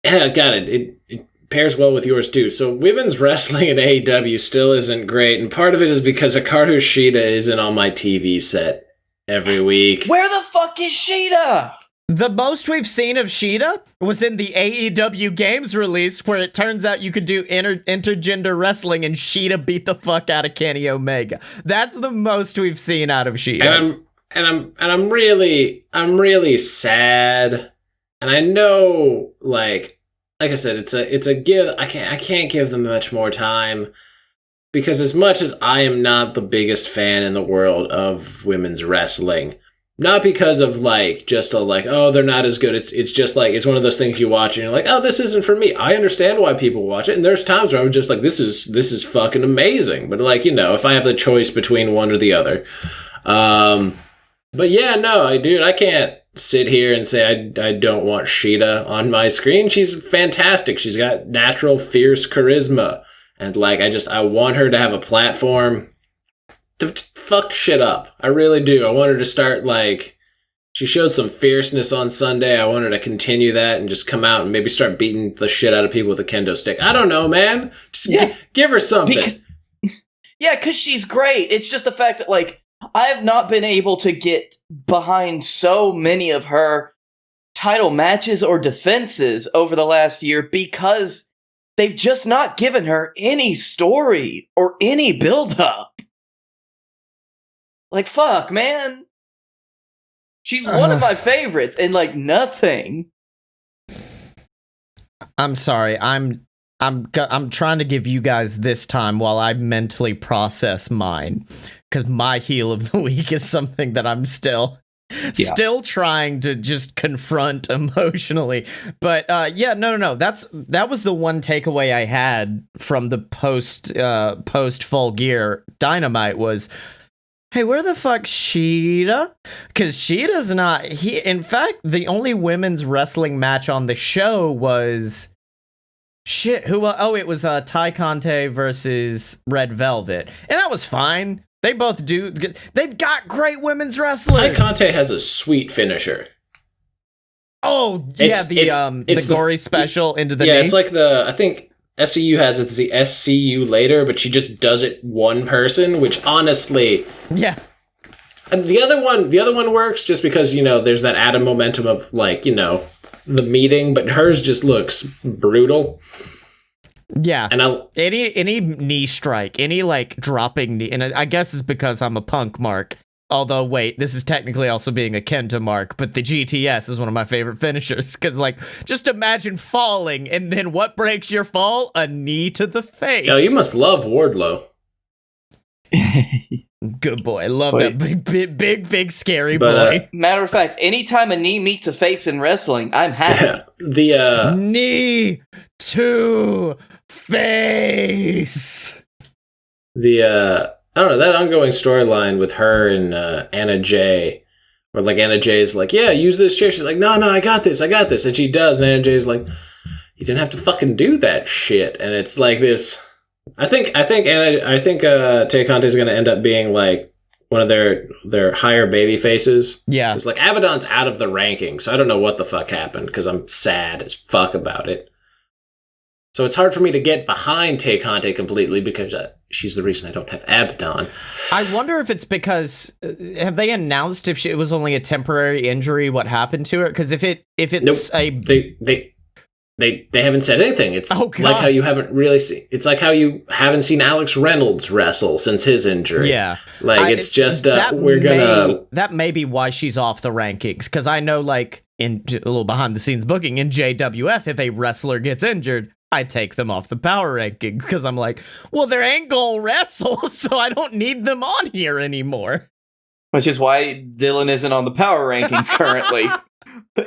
got it. It pairs well with yours too. So women's wrestling in AEW still isn't great, and part of it is because Hikaru Shida isn't on my TV set every week. Where the fuck is Shida? The most we've seen of Shida was in the AEW games release, where it turns out you could do intergender wrestling and Shida beat the fuck out of Kenny Omega. That's the most we've seen out of Shida. And I'm really sad. And I know, like I said, it's a give. I can't give them much more time, because as much as I am not the biggest fan in the world of women's wrestling, not because of like just a like, oh, they're not as good. It's just like, it's one of those things you watch and you're like, oh, this isn't for me. I understand why people watch it, and there's times where I'm just like, this is fucking amazing. But like, if I have the choice between one or the other, but yeah, no, I can't sit here and say I don't want Shida on my screen. She's fantastic. She's got natural, fierce charisma. And like, I want her to have a platform to fuck shit up. I really do. I want her to start like, she showed some fierceness on Sunday. I want her to continue that and just come out and maybe start beating the shit out of people with a kendo stick. I don't know, man. Just give her something. Because she's great. It's just the fact that like, I have not been able to get behind so many of her title matches or defenses over the last year because they've just not given her any story or any build-up. Like, fuck, man. She's one of my favorites, and like, nothing. I'm sorry. I'm trying to give you guys this time while I mentally process mine, because my heel of the week is something that I'm still trying to just confront emotionally. But no. That was the one takeaway I had from the post Full Gear Dynamite was, hey, where the fuck's Shida? Because Shida's not here. In fact, the only women's wrestling match on the show was shit. It was Ty Conte versus Red Velvet, and that was fine. They both do. They've got great women's wrestlers. Ty Conte has a sweet finisher. Oh yeah, the gory special into the knee. It's like I think SCU has it's the SCU later, but she just does it one person, which honestly, yeah. And the other one works just because there's that added momentum of like the meeting, but hers just looks brutal. Yeah, and any knee strike, any like dropping knee, and I guess it's because I'm a punk mark. Although, wait, this is technically also being a Kenta mark, but the GTS is one of my favorite finishers, because like, just imagine falling, and then what breaks your fall? A knee to the face. Oh, you must love Wardlow. Good boy, love that big scary boy. Matter of fact, anytime a knee meets a face in wrestling, I'm happy. Yeah, knee to face. I don't know, that ongoing storyline with her and Anna Jay, where like Anna Jay's like, yeah, use this chair. She's like, no, I got this, and she does, and Anna Jay's like, you didn't have to fucking do that shit, and it's like this. I think Tay Conte's gonna end up being like one of their higher baby faces. Yeah, it's like Abaddon's out of the ranking, so I don't know what the fuck happened because I'm sad as fuck about it. So it's hard for me to get behind Tay Conte completely because she's the reason I don't have Abaddon. I wonder if it's because have they announced if it was only a temporary injury, what happened to her? Because if it's They haven't said anything. It's like how you haven't really seen. It's like how you haven't seen Alex Reynolds wrestle since his injury. Yeah, it's just that may be why she's off the rankings. Because I know, like, in a little behind the scenes booking in JWF, if a wrestler gets injured, I take them off the power rankings because I'm like, well, they ain't gonna wrestle, so I don't need them on here anymore. Which is why Dylan isn't on the power rankings currently.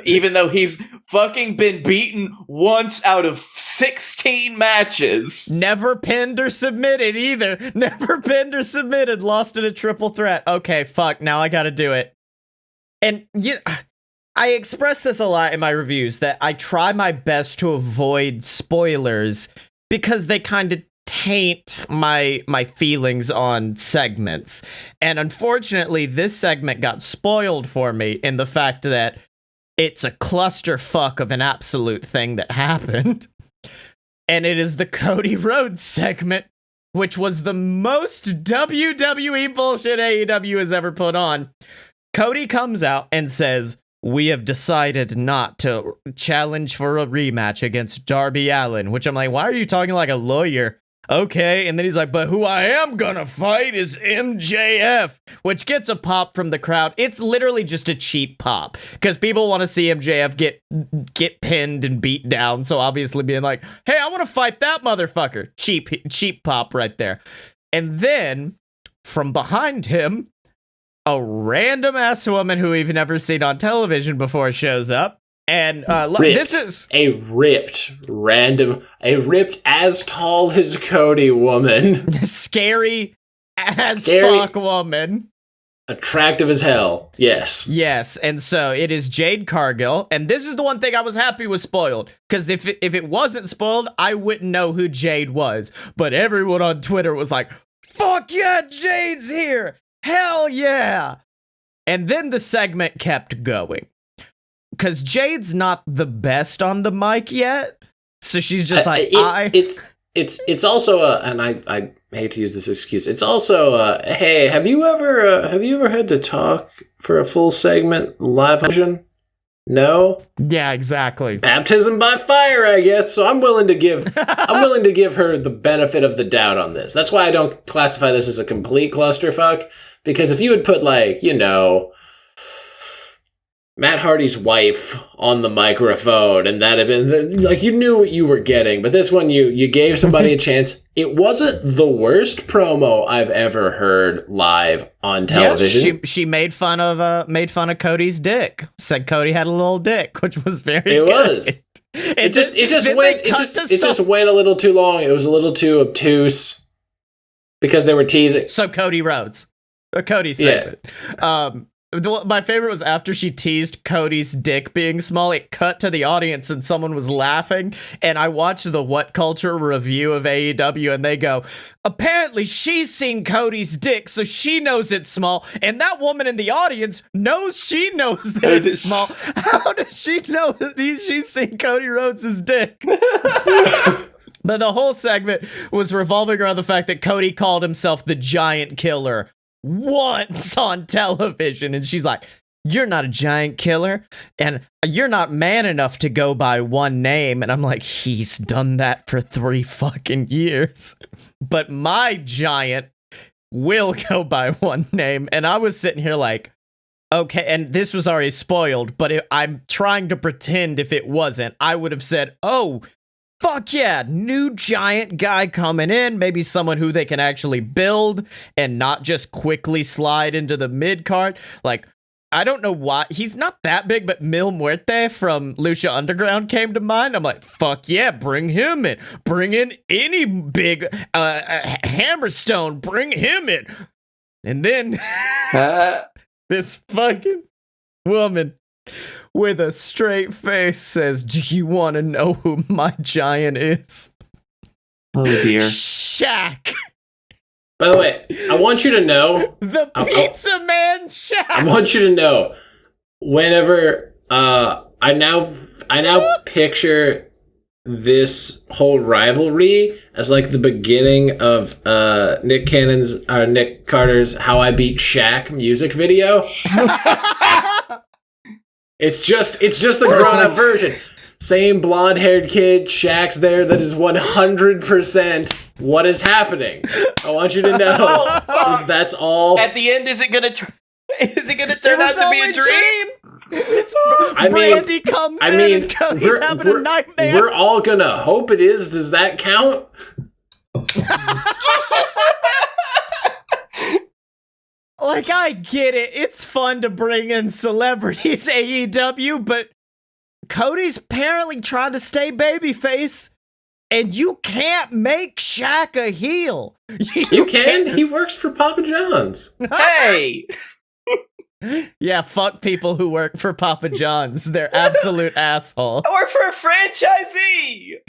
Even though he's fucking been beaten once out of 16 matches. Never pinned or submitted either. Never pinned or submitted. Lost in a triple threat. Okay, fuck. Now I gotta do it. And I express this a lot in my reviews, that I try my best to avoid spoilers because they kind of taint my feelings on segments. And unfortunately, this segment got spoiled for me in the fact that it's a clusterfuck of an absolute thing that happened. And it is the Cody Rhodes segment, which was the most WWE bullshit AEW has ever put on. Cody comes out and says, "We have decided not to challenge for a rematch against Darby Allin," which I'm like, why are you talking like a lawyer? Okay, and then he's like, but who I am gonna fight is MJF, which gets a pop from the crowd. It's literally just a cheap pop, because people want to see MJF get pinned and beat down, so obviously being like, hey, I want to fight that motherfucker. Cheap pop right there. And then, from behind him, a random-ass woman who we've never seen on television before shows up. And this is a ripped as tall as Cody woman. Scary as fuck woman. Attractive as hell. Yes. Yes, and so it is Jade Cargill, and this is the one thing I was happy was spoiled, because if it wasn't spoiled, I wouldn't know who Jade was. But everyone on Twitter was like, fuck yeah, Jade's here! Hell yeah! And then the segment kept going. Because Jade's not the best on the mic yet, so she's just like, It's also and I hate to use this excuse. It's also hey, have you ever had to talk for a full segment live version? No. Yeah, exactly. Baptism by fire, I guess. So I'm willing to give her the benefit of the doubt on this. That's why I don't classify this as a complete clusterfuck. Because if you had put, like, you know, Matt Hardy's wife on the microphone, and that had been, like, you knew what you were getting. But this one, you gave somebody a chance. It wasn't the worst promo I've ever heard live on television. Yeah, she made fun of Cody's dick. Said Cody had a little dick, which was very good. It just went a little too long. It was a little too obtuse because they were teasing. So Cody Rhodes. Cody segment. Yeah. My favorite was after she teased Cody's dick being small, it cut to the audience and someone was laughing, and I watched the What Culture review of AEW, and they go, apparently she's seen Cody's dick, so she knows it's small, and that woman in the audience knows that it's small. How does she know that she's seen Cody Rhodes' dick? But the whole segment was revolving around the fact that Cody called himself the Giant Killer once on television, and she's like, you're not a giant killer, and you're not man enough to go by one name. And I'm like, he's done that for 3 fucking years, but my giant will go by one name. And I was sitting here like, okay, and this was already spoiled, but I'm trying to pretend if it wasn't, I would have said, oh, fuck yeah, new giant guy coming in, maybe someone who they can actually build and not just quickly slide into the mid-card. Like, I don't know why. He's not that big, but Mil Muerte from Lucha Underground came to mind. I'm like, fuck yeah, bring him in. Bring in any big Hammerstone, bring him in. And then this fucking woman with a straight face says, do you want to know who my giant is? Oh dear. Shaq. By the way, I want you to know the pizza man Shaq. I want you to know whenever I now picture this whole rivalry as like the beginning of Nick Carter's "How I Beat Shaq" music video. It's just the grown up version. Same blonde haired kid, Shaq's there. That is 100% what is happening. I want you to know that's all. At the end, is it gonna turn out to be a dream? Brandy comes in and he's having a nightmare. We're all gonna hope it is. Does that count? Like, I get it. It's fun to bring in celebrities, AEW, but Cody's apparently trying to stay babyface, and you can't make Shaq a heel. You can. He works for Papa John's. Hey! Yeah, fuck people who work for Papa John's. They're absolute assholes. I work for a franchisee!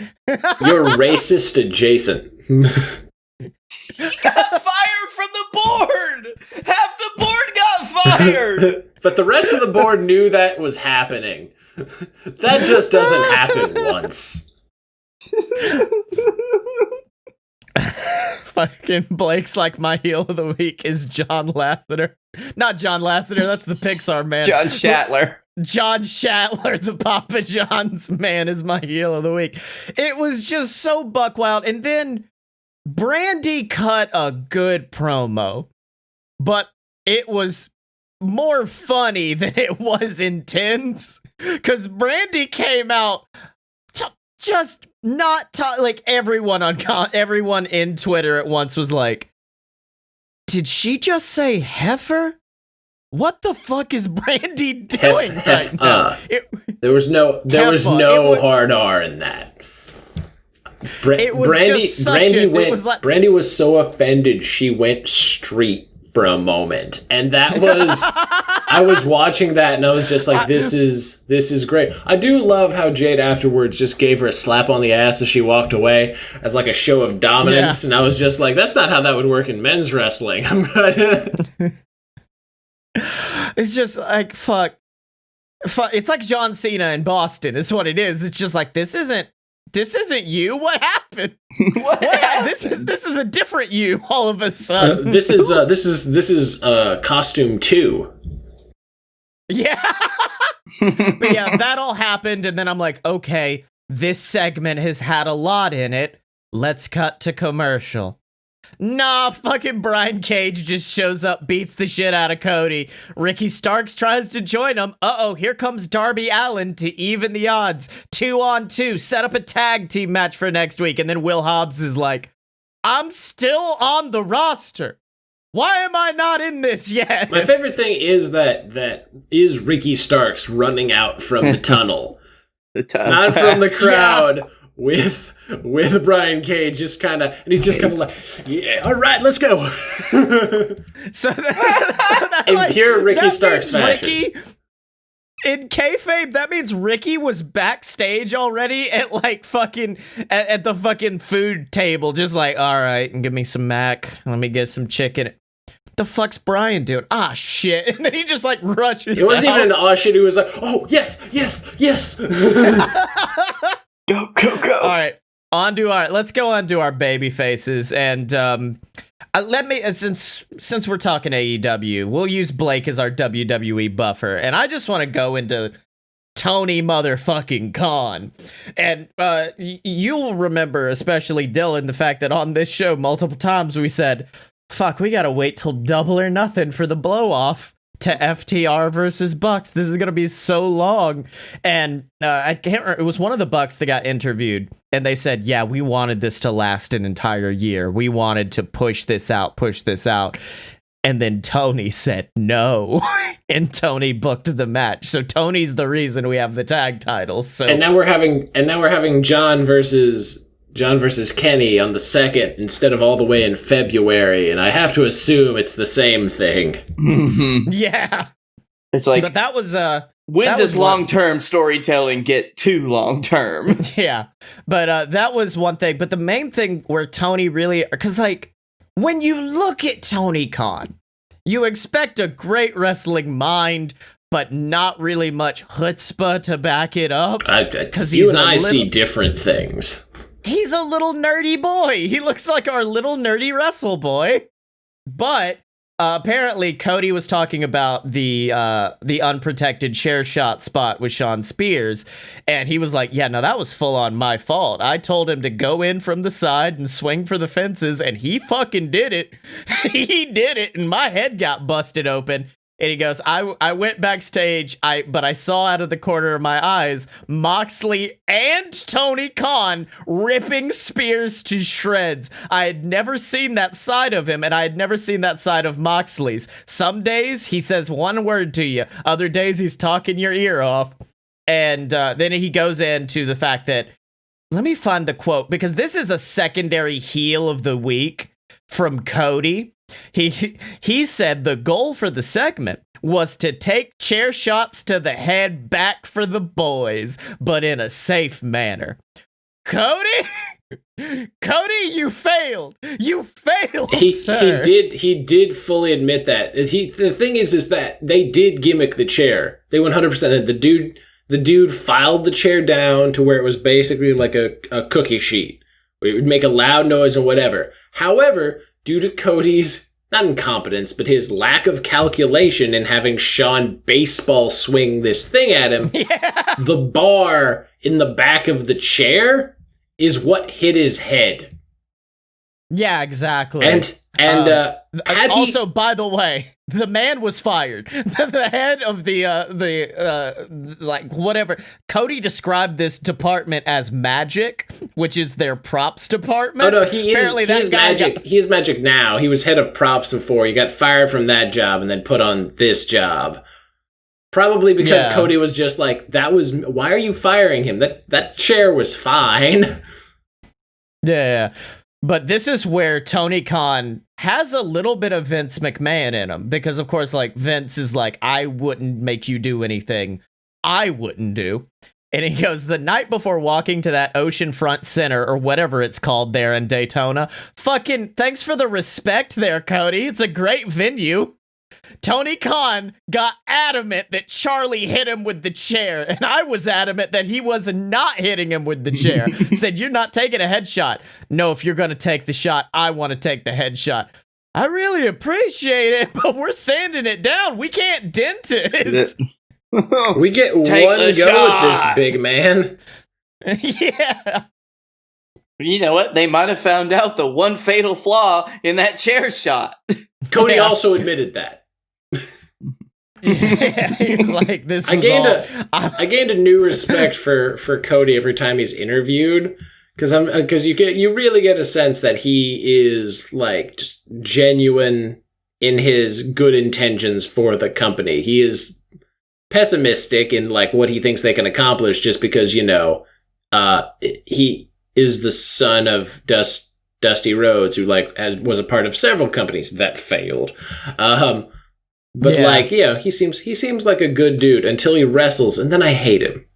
You're racist adjacent. He got fired from the board! Half the board got fired! But the rest of the board knew that was happening. That just doesn't happen once. Fucking Blake's like, my heel of the week is John Lasseter. Not John Lasseter, that's the Pixar man. John Shatler. John Shatler, the Papa John's man, is my heel of the week. It was just so buck wild. And then Brandy cut a good promo, but it was more funny than it was intense. Because Brandy came out just not like everyone in Twitter at once was like, did she just say heifer? What the fuck is Brandy doing right now? There was no hard R in that. Brandy was so offended she went street for a moment, and that was I was watching that and I was just like, this is great. I do love how Jade afterwards just gave her a slap on the ass as she walked away as like a show of dominance, and I was just like, that's not how that would work in men's wrestling. It's just like fuck. It's like John Cena in Boston is what it is. It's just like, this isn't you. What happened? What happened? This is a different you all of a sudden. This is costume 2. Yeah. But yeah, that all happened, and then I'm like, okay, this segment has had a lot in it. Let's cut to commercial. Nah, fucking Brian Cage just shows up, beats the shit out of Cody. Ricky Starks tries to join him. Uh-oh, here comes Darby Allin to even the odds. 2-on-2, set up a tag team match for next week. And then Will Hobbs is like, I'm still on the roster. Why am I not in this yet? My favorite thing is that is Ricky Starks running out from the tunnel. Not from the crowd, with Brian Cage, just kind of, and he's just kind of like, yeah, all right, let's go. In like, pure Ricky Starks fashion. In kayfabe, that means Ricky was backstage already at like fucking at the fucking food table, just like, all right, and give me some mac, let me get some chicken. What the fuck's Brian doing? Ah, shit. And then he just like rushes. It wasn't even an aw shit. He was like, oh, yes. Go. All right. Let's go on to our baby faces. And let me, since we're talking AEW, we'll use Blake as our WWE buffer. And I just want to go into Tony motherfucking Khan. And you'll remember, especially Dylan, the fact that on this show multiple times we said, fuck, we gotta wait till Double or Nothing for the blow-off to FTR versus Bucks. This is gonna be so long. And I can't remember, it was one of the Bucks that got interviewed, and they said, yeah, we wanted this to last an entire year. We wanted to push this out. And then Tony said no, and Tony booked the match. So Tony's the reason we have the tag titles. So and now we're having John versus Kenny on the 2nd instead of all the way in February, and I have to assume it's the same thing. Mm-hmm. Yeah, it's like, but that was when does long-term storytelling get too long-term? Yeah, but that was one thing. But the main thing where Tony really, because like when you look at Tony Khan, you expect a great wrestling mind, but not really much chutzpah to back it up. Because you and I see different things. He's a little nerdy boy. He looks like our little nerdy wrestle boy. But apparently Cody was talking about the unprotected chair shot spot with Sean Spears, and he was like, yeah, no, that was full on my fault. I told him to go in from the side and swing for the fences, and he fucking did it. He did it, and my head got busted open. And he goes, I went backstage, but I saw out of the corner of my eyes Moxley and Tony Khan ripping Spears to shreds. I had never seen that side of him, and I had never seen that side of Moxley's. Some days he says one word to you, other days he's talking your ear off. And then he goes into the fact that, let me find the quote, because this is a secondary heel of the week from Cody. He said the goal for the segment was to take chair shots to the head back for the boys, but in a safe manner. Cody, you failed. You failed. He did fully admit that. The thing is that they did gimmick the chair. They 100% did. The dude filed the chair down to where it was basically like a cookie sheet, where it would make a loud noise and whatever. However, due to Cody's, not incompetence, but his lack of calculation in having Sean baseball swing this thing at him, the bar in the back of the chair is what hit his head. Yeah, exactly. And also, by the way, the man was fired. The head of the like whatever. Cody described this department as magic, which is their props department. Oh no, he is magic. He is magic now. He was head of props before. He got fired from that job and then put on this job. Probably because Cody was just like, why are you firing him? That chair was fine. Yeah. But this is where Tony Khan has a little bit of Vince McMahon in him. Because, of course, like, Vince is like, I wouldn't make you do anything I wouldn't do. And he goes, the night before walking to that Oceanfront Center, or whatever it's called there in Daytona, fucking thanks for the respect there, Cody. It's a great venue. Tony Khan got adamant that Charlie hit him with the chair, and I was adamant that he was not hitting him with the chair. Said, you're not taking a headshot. No, if you're going to take the shot, I want to take the headshot. I really appreciate it, but we're sanding it down. We can't dent it. We get one go with this big man. Yeah. You know what? They might have found out the one fatal flaw in that chair shot. Cody also admitted that. Yeah, he was like, "This." I gained a new respect for Cody every time he's interviewed, because you really get a sense that he is like just genuine in his good intentions for the company. He is pessimistic in like what he thinks they can accomplish, just because he is the son of Dusty Rhodes, who was a part of several companies that failed. He seems like a good dude until he wrestles, and then I hate him.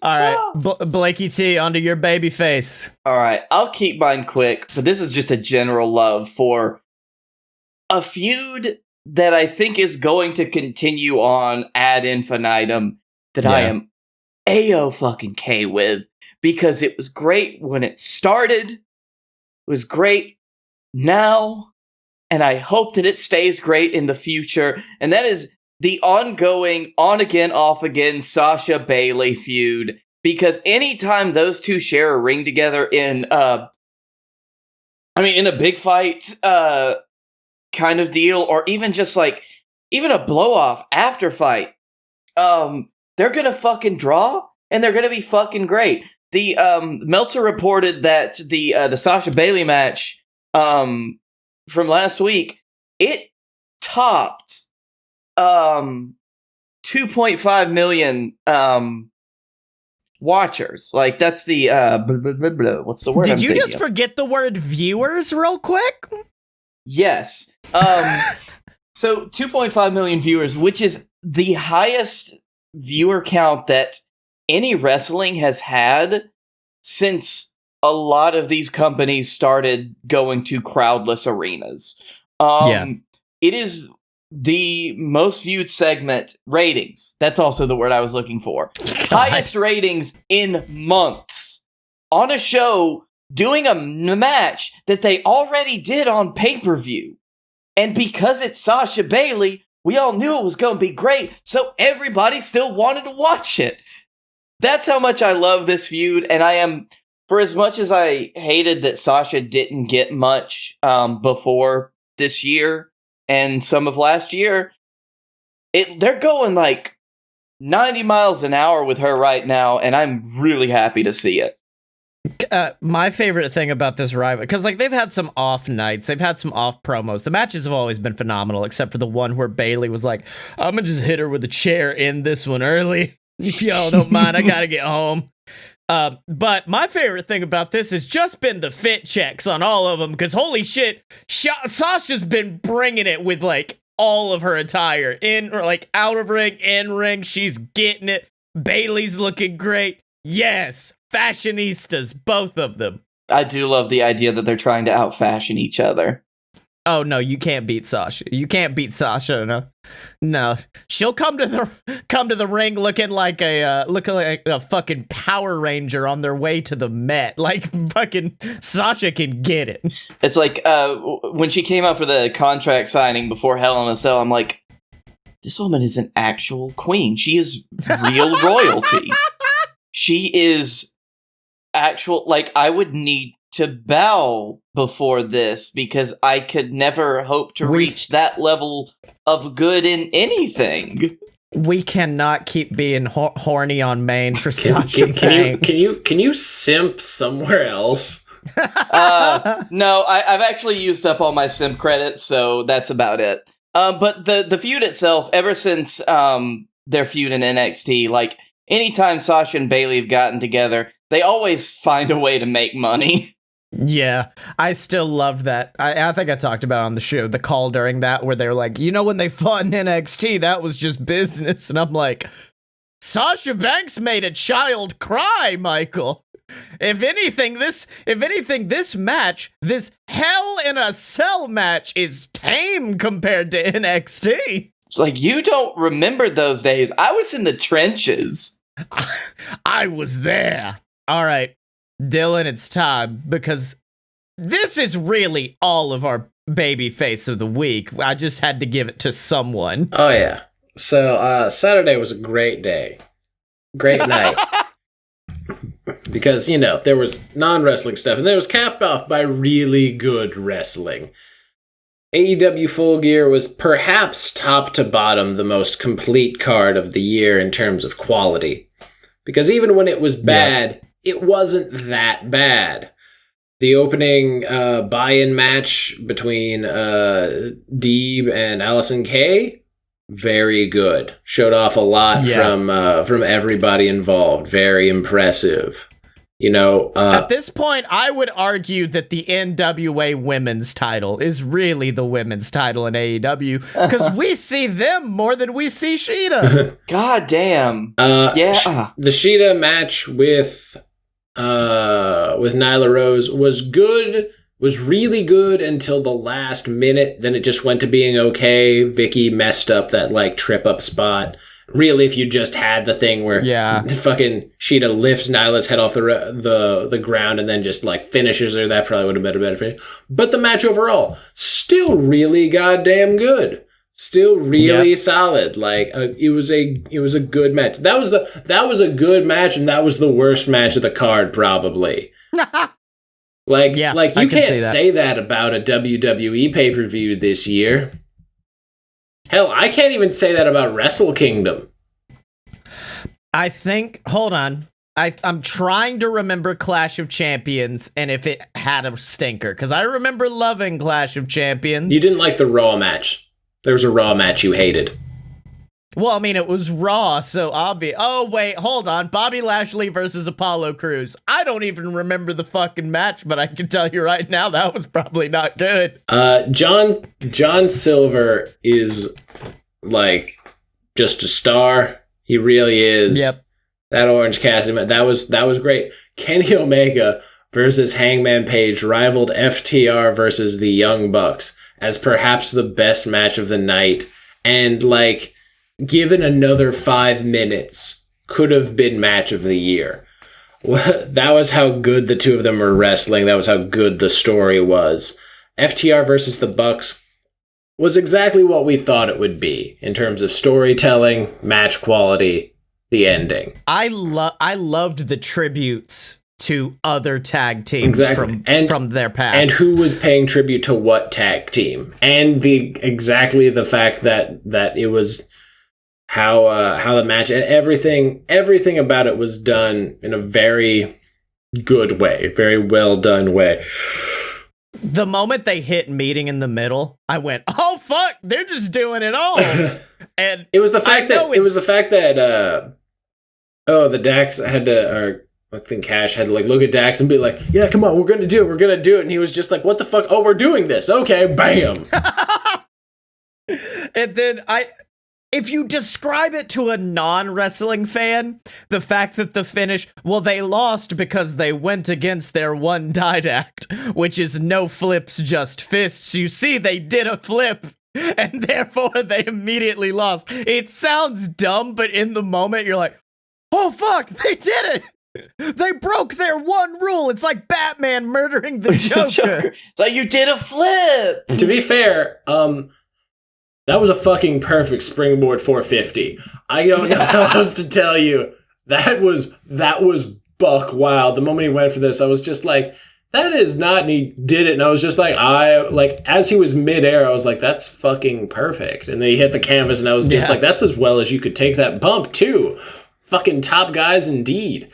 All right, Blakey T, onto your baby face. All right, I'll keep mine quick, but this is just a general love for a feud that I think is going to continue on ad infinitum, that I am A-O-fucking-K with, because it was great when it started, it was great now, and I hope that it stays great in the future, and that is the ongoing on-again, off-again Sasha Bayley feud, because anytime those two share a ring together in a big fight kind of deal, or even just even a blow-off after fight, they're gonna fucking draw, and they're gonna be fucking great. The Meltzer reported that the Sasha Bayley match from last week, it topped 2.5 million watchers. Like, that's the what's the word? Did you just forget the word viewers real quick? Yes. So 2.5 million viewers, which is the highest viewer count that any wrestling has had since a lot of these companies started going to crowdless arenas. It is the most viewed segment ratings. That's also the word I was looking for. Highest ratings in months on a show doing a match that they already did on pay-per-view. And because it's Sasha Bayley, we all knew it was going to be great, so everybody still wanted to watch it. That's how much I love this feud, and I am, for as much as I hated that Sasha didn't get much before this year and some of last year, they're going like 90 miles an hour with her right now, and I'm really happy to see it. My favorite thing about this rival, because like they've had some off nights, they've had some off promos. The matches have always been phenomenal, except for the one where Bayley was like, "I'm gonna just hit her with a chair in this one early. If y'all don't mind, I gotta get home." But my favorite thing about this has just been the fit checks on all of them, because holy shit, Sasha's been bringing it with like all of her attire, in or like out of ring, in ring. She's getting it. Bayley's looking great. Yes. Fashionistas, both of them. I do love the idea that they're trying to out-fashion each other. Oh no, you can't beat Sasha. You can't beat Sasha. No. She'll come to the ring looking like a fucking Power Ranger on their way to the Met. Like fucking Sasha can get it. It's like when she came out for the contract signing before Hell in a Cell, I'm like, this woman is an actual queen. She is real royalty. She is actual, like, I would need to bow before this because I could never hope to reach that level of good in anything. We cannot keep being horny on Maine for Sasha Banks. Can you simp somewhere else? No, I've actually used up all my simp credits, so that's about it. But the feud itself, ever since their feud in NXT, like, anytime Sasha and Bayley have gotten together, they always find a way to make money. Yeah, I still love that. I think I talked about it on the show, the call during that, where they're like, you know, when they fought in NXT, that was just business. And I'm like, Sasha Banks made a child cry, Michael. If anything, this match, this Hell in a Cell match, is tame compared to NXT. It's like, you don't remember those days. I was in the trenches. I was there. All right, Dylan, it's time, because this is really all of our baby face of the week. I just had to give it to someone. Oh, yeah. So, Saturday was a great day. Great night. Because, you know, there was non-wrestling stuff, and then it was capped off by really good wrestling. AEW Full Gear was perhaps top to bottom the most complete card of the year in terms of quality. Because even when it was bad, it wasn't that bad. The opening buy-in match between Deeb and Allison Kay, very good. Showed off a lot from everybody involved. Very impressive. You know, at this point, I would argue that the NWA women's title is really the women's title in AEW, because we see them more than we see Shida. God damn. Yeah. The Shida match with Nyla Rose was good, was really good until the last minute. Then it just went to being okay. Vicky messed up that like trip up spot. Really, if you just had the thing where fucking Shida lifts Nyla's head off the ground and then just like finishes her, that probably would have been a better finish. But the match overall, still really goddamn good. Still really solid. Like it was a good match. That was a good match, and that was the worst match of the card probably. Like you can't say that about a WWE pay-per-view this year. Hell, I can't even say that about Wrestle Kingdom. I think, hold on. I'm trying to remember Clash of Champions and if it had a stinker, because I remember loving Clash of Champions. You didn't like the Raw match. There was a Raw match you hated. Well, I mean, it was Raw, so obvious. Oh, wait, hold on. Bobby Lashley versus Apollo Crews. I don't even remember the fucking match, but I can tell you right now that was probably not good. John Silver is, like, just a star. He really is. Yep. That Orange Cassidy, that was great. Kenny Omega versus Hangman Page rivaled FTR versus the Young Bucks as perhaps the best match of the night. and like given another 5 minutes could have been match of the year. That was how good the two of them were wrestling. That was how good the story was. FTR versus the Bucks was exactly what we thought it would be in terms of storytelling, match quality, the ending. I loved the tributes to other tag teams from their past. And who was paying tribute to what tag team. And the fact that it was how the match and everything about it was done in a very good way, very well done way. The moment they hit meeting in the middle, I went, "Oh fuck, they're just doing it all." And it was the fact that the Dax had to, or I think Cash had to like look at Dax and be like, "Yeah, come on, we're gonna do it," and he was just like, "What the fuck? Oh, we're doing this. Okay, bam." And then if you describe it to a non-wrestling fan, the fact that the finish, well, they lost because they went against their one didact, which is no flips, just fists. You see, they did a flip, and therefore they immediately lost. It sounds dumb, but in the moment, you're like, oh, fuck, they did it. They broke their one rule. It's like Batman murdering the Joker. It's like, you did a flip. To be fair, that was a fucking perfect springboard 450. I don't know how else to tell you. That was buck wild. The moment he went for this, I was just like, that is not, and he did it, and I was just like, as he was midair, I was like, that's fucking perfect. And then he hit the canvas, and I was just like, that's as well as you could take that bump, too. Fucking top guys indeed.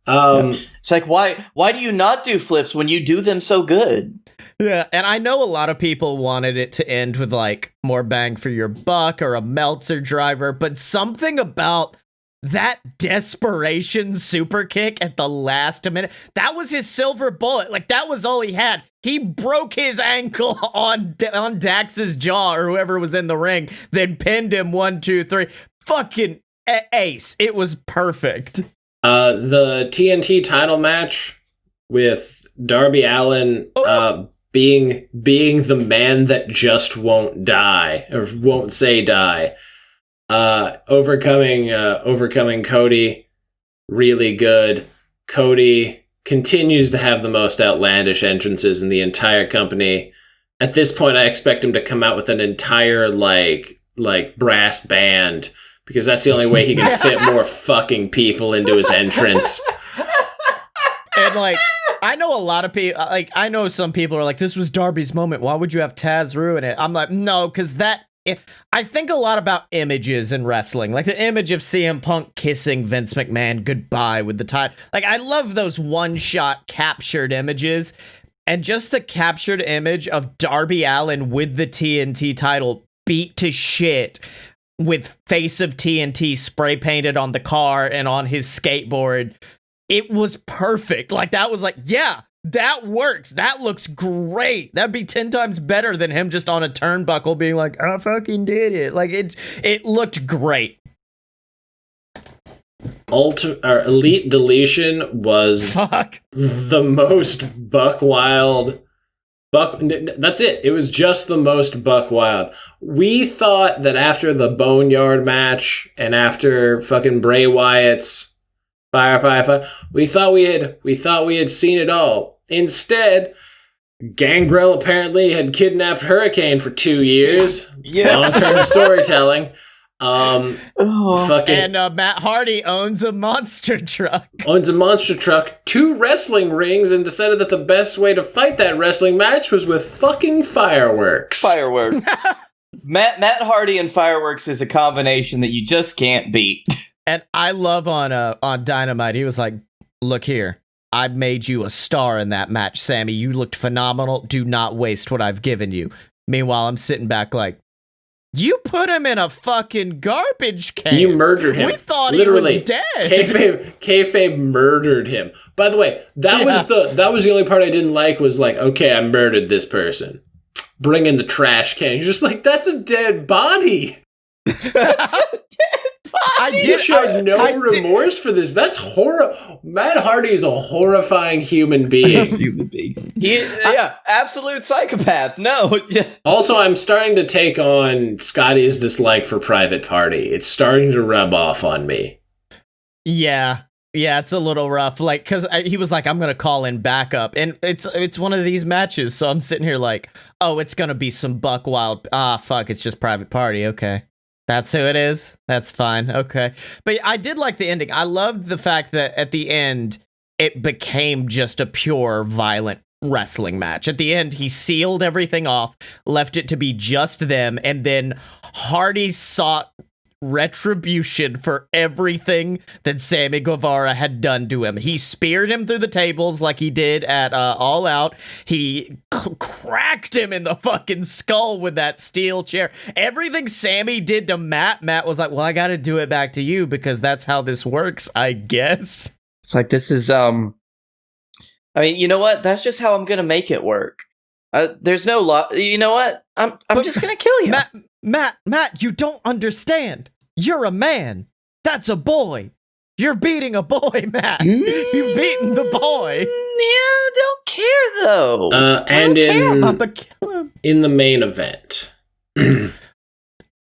It's like, why do you not do flips when you do them so good? Yeah, and I know a lot of people wanted it to end with, like, more bang for your buck or a Meltzer driver, but something about that desperation super kick at the last minute, that was his silver bullet. Like, that was all he had. He broke his ankle on Dax's jaw or whoever was in the ring, then pinned him 1, 2, 3. Fucking ace. It was perfect. The TNT title match with Darby Allin being the man that just won't die or won't say die, overcoming Cody, really good. Cody continues to have the most outlandish entrances in the entire company. At this point, I expect him to come out with an entire like brass band, because that's the only way he can fit more fucking people into his entrance. And like, I know a lot of people, like, I know some people are like, this was Darby's moment. Why would you have Taz ruin it? I'm like, no, because I think a lot about images in wrestling. Like the image of CM Punk kissing Vince McMahon goodbye with the title. Like, I love those one-shot captured images. And just the captured image of Darby Allin with the TNT title beat to shit, with face of TNT spray painted on the car and on his skateboard. It was perfect. Like, that was like, yeah, that works. That looks great. That'd be 10 times better than him just on a turnbuckle being like, I fucking did it. Like, it looked great. Elite Deletion was the most buck wild. That's it. It was just the most buck wild. We thought that after the Boneyard match and after fucking Bray Wyatt's Fire, we thought we had seen it all. Instead, Gangrel apparently had kidnapped Hurricane for 2 years. Yeah. Long-term storytelling. And Matt Hardy owns a monster truck. 2 wrestling rings, and decided that the best way to fight that wrestling match was with fucking fireworks. Matt Hardy and fireworks is a combination that you just can't beat. And I love on Dynamite, he was like, look here, I made you a star in that match, Sammy. You looked phenomenal. Do not waste what I've given you. Meanwhile, I'm sitting back like, you put him in a fucking garbage can. You murdered him. We thought literally, he was dead. Kayfabe murdered him. By the way, that was the only part I didn't like, was like, okay, I murdered this person. Bring in the trash can. You're just like, that's a dead body. That's a dead You showed no remorse for this. That's horror. Matt Hardy is a horrifying human being. Absolute psychopath. No. Also, I'm starting to take on Scotty's dislike for Private Party. It's starting to rub off on me. Yeah, it's a little rough. Like, because he was like, I'm going to call in backup. And it's one of these matches. So I'm sitting here like, oh, it's going to be some buck wild. Ah, fuck, it's just Private Party. Okay. That's who it is. That's fine. Okay. But I did like the ending. I loved the fact that at the end, it became just a pure violent wrestling match. At the end, he sealed everything off, left it to be just them, and then Hardy sought retribution for everything that Sammy Guevara had done to him. He speared him through the tables like he did at All Out. He cracked him in the fucking skull with that steel chair. Everything Sammy did to Matt was like, well, I gotta do it back to you because that's how this works, I guess. It's like, this is, I mean, you know what? That's just how I'm gonna make it work. There's no you know what? I'm just gonna kill you. Matt, you don't understand. You're a man. That's a boy. You're beating a boy, Matt. You've beaten the boy. Yeah, don't care though. And I'm gonna kill him. In the main event.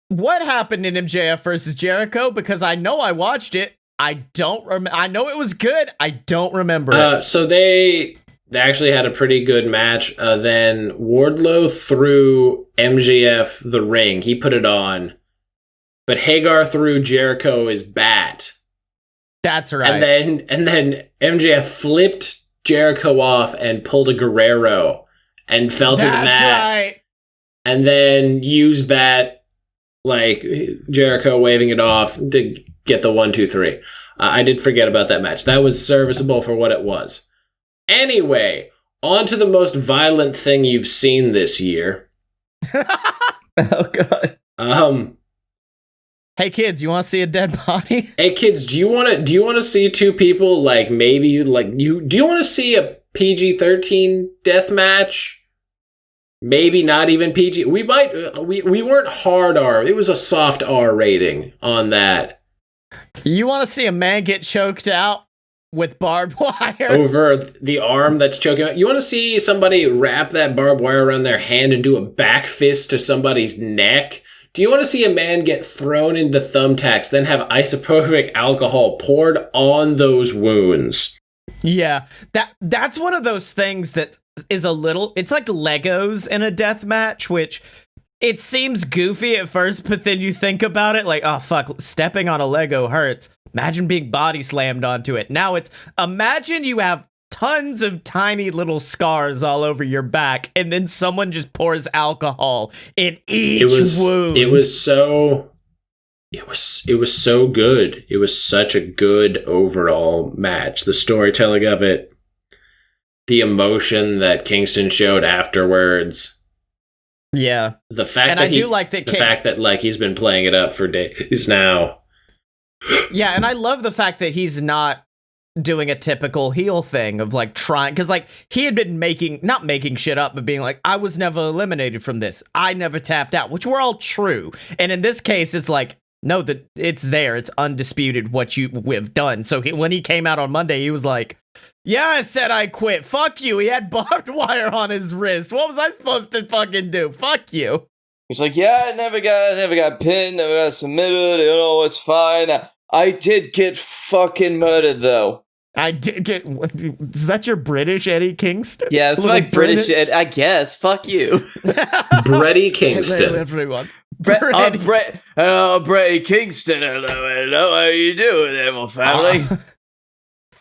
What happened in MJF versus Jericho? Because I know I watched it. I don't remember. I know it was good. I don't remember it. So they actually had a pretty good match. Then Wardlow threw MJF the ring. He put it on. But Hagar threw Jericho his bat. That's right. And then MJF flipped Jericho off and pulled a Guerrero and fell to the mat. That's right. And then used that, like, Jericho waving it off to get the 1, 2, 3. I did forget about that match. That was serviceable for what it was. Anyway, on to the most violent thing you've seen this year. Oh, God. Hey kids, you want to see a dead body? Hey kids, do you want to see two people do you want to see a PG-13 death match? Maybe not even PG. We weren't hard R. It was a soft R rating on that. You want to see a man get choked out with barbed wire over the arm that's choking out? You want to see somebody wrap that barbed wire around their hand and do a back fist to somebody's neck? Do you want to see a man get thrown into thumbtacks, then have isopropyl alcohol poured on those wounds? Yeah, that's one of those things that is it's like Legos in a death match, which it seems goofy at first, but then you think about it like, oh fuck, stepping on a Lego hurts. Imagine being body slammed onto it. Now imagine you have tons of tiny little scars all over your back, and then someone just pours alcohol in each wound. It was so good. It was such a good overall match. The storytelling of it, the emotion that Kingston showed afterwards. Yeah. The fact that he's been playing it up for days now. Yeah, and I love the fact that he's not doing a typical heel thing of like trying, because like he had been not making shit up, but being like, I was never eliminated from this. I never tapped out, which were all true. And in this case, it's like, no, that it's there. It's undisputed what we've done. So when he came out on Monday, he was like, yeah, I said I quit. Fuck you. He had barbed wire on his wrist. What was I supposed to fucking do? Fuck you. He's like, yeah, I never got pinned, never got submitted, it's fine. I did get fucking murdered, though. I did get... Is that your British Eddie Kingston? Yeah, it's my British Eddie, I guess. Fuck you. Bretty Kingston. Hello, everyone. Bretty Kingston. Hello, how you doing there, my family?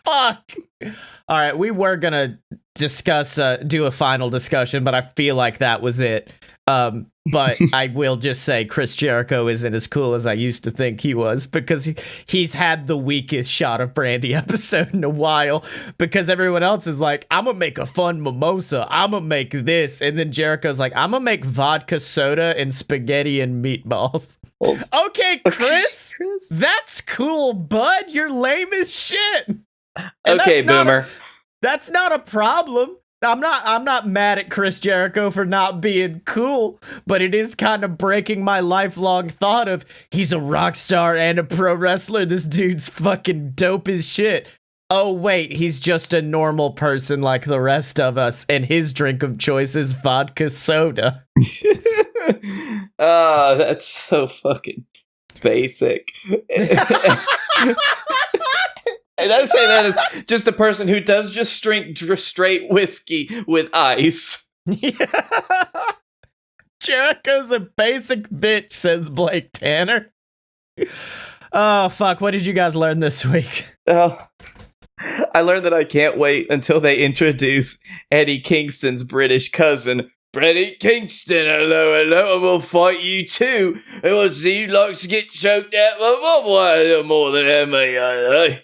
Fuck. All right, we were gonna do a final discussion, but I feel like that was it. But I will just say Chris Jericho isn't as cool as I used to think he was, because he's had the weakest shot of brandy episode in a while, because everyone else is like, I'm gonna make a fun mimosa, I'm gonna make this, and then Jericho's like, I'm gonna make vodka soda and spaghetti and meatballs. Okay, Chris, that's cool, bud. You're lame as shit. And okay, boomer. That's not a problem. I'm not mad at Chris Jericho for not being cool, but it is kind of breaking my lifelong thought of he's a rock star and a pro wrestler. This dude's fucking dope as shit. Oh wait, he's just a normal person like the rest of us, and his drink of choice is vodka soda. Oh, that's so fucking basic. And I say that as just a person who does just drink straight whiskey with ice. Yeah. Jericho's a basic bitch, says Blake Tanner. Oh, fuck. What did you guys learn this week? Oh, I learned that I can't wait until they introduce Eddie Kingston's British cousin. Eddie Kingston, hello, I will fight you too. I will see you like to get choked out by more than me.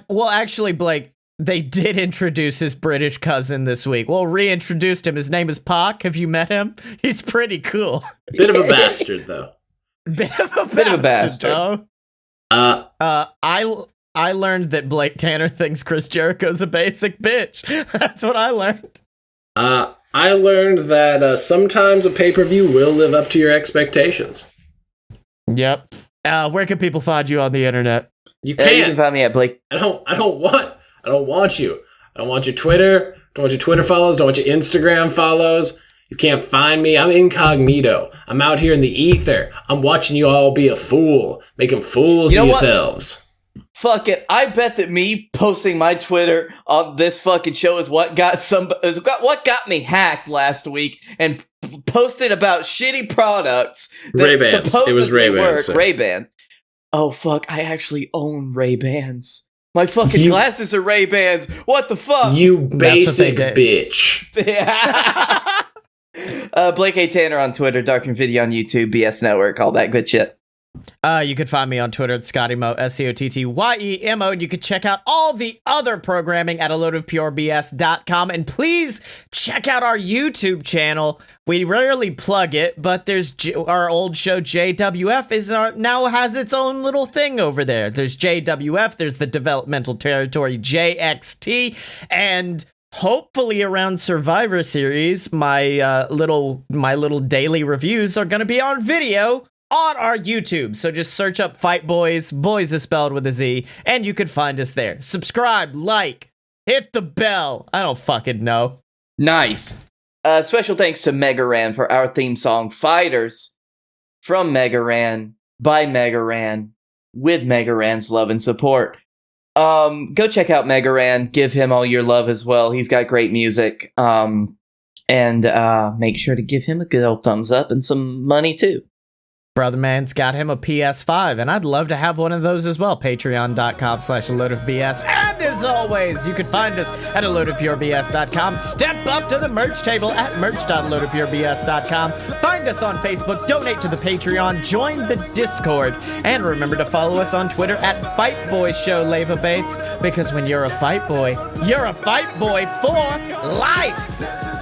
Well, actually, Blake, they did introduce his British cousin this week. Well, reintroduced him. His name is Pac. Have you met him? He's pretty cool. Bit of a bastard, though. Bit of a bastard. Though. I learned that Blake Tanner thinks Chris Jericho's a basic bitch. That's what I learned. I learned that sometimes a pay-per-view will live up to your expectations. Yep. Where can people find you on the internet? You can find me at Blake. I don't want you. I don't want your Twitter. Don't want your Twitter follows. Don't want your Instagram follows. You can't find me. I'm incognito. I'm out here in the ether. I'm watching you all be a fool, making fools of yourselves. Fuck it. I bet that me posting my Twitter on this fucking show is what got me hacked last week and posted about shitty products that Ray-Bans. supposedly It was Ray-Bans. work. Ray-Bans. Oh fuck, I actually own Ray-Bans. My fucking glasses are Ray-Bans. What the fuck? You basic bitch. Blake A. Tanner on Twitter, Darken Video on YouTube, BS Network, all that good shit. You could find me on Twitter at Scottye Moore, SCOTTYEMO, and you could check out all the other programming at aloadofpurebs.com. And please check out our YouTube channel. We rarely plug it, but there's our old show JWF now has its own little thing over there. There's JWF, there's the developmental territory JXT, and hopefully around Survivor Series, my little daily reviews are going to be on video on our YouTube. So just search up Fight Boys. Boys is spelled with a Z, and you can find us there. Subscribe, like, hit the bell. I don't fucking know. Nice. Special thanks to Mega Ran for our theme song, Fighters, from Mega Ran, by Mega Ran, with Mega Ran's love and support. Go check out Mega Ran. Give him all your love as well. He's got great music. And make sure to give him a good old thumbs up and some money too. Brother Man's got him a PS5, and I'd love to have one of those as well. Patreon.com/aloadofbs. And as always, you can find us at aloadofpurebs.com. Step up to the merch table at merch.aloadofpurebs.com. Find us on Facebook, donate to the Patreon, join the Discord, and remember to follow us on Twitter at Fight Boy Show Leva Bates, because when you're a fight boy for life.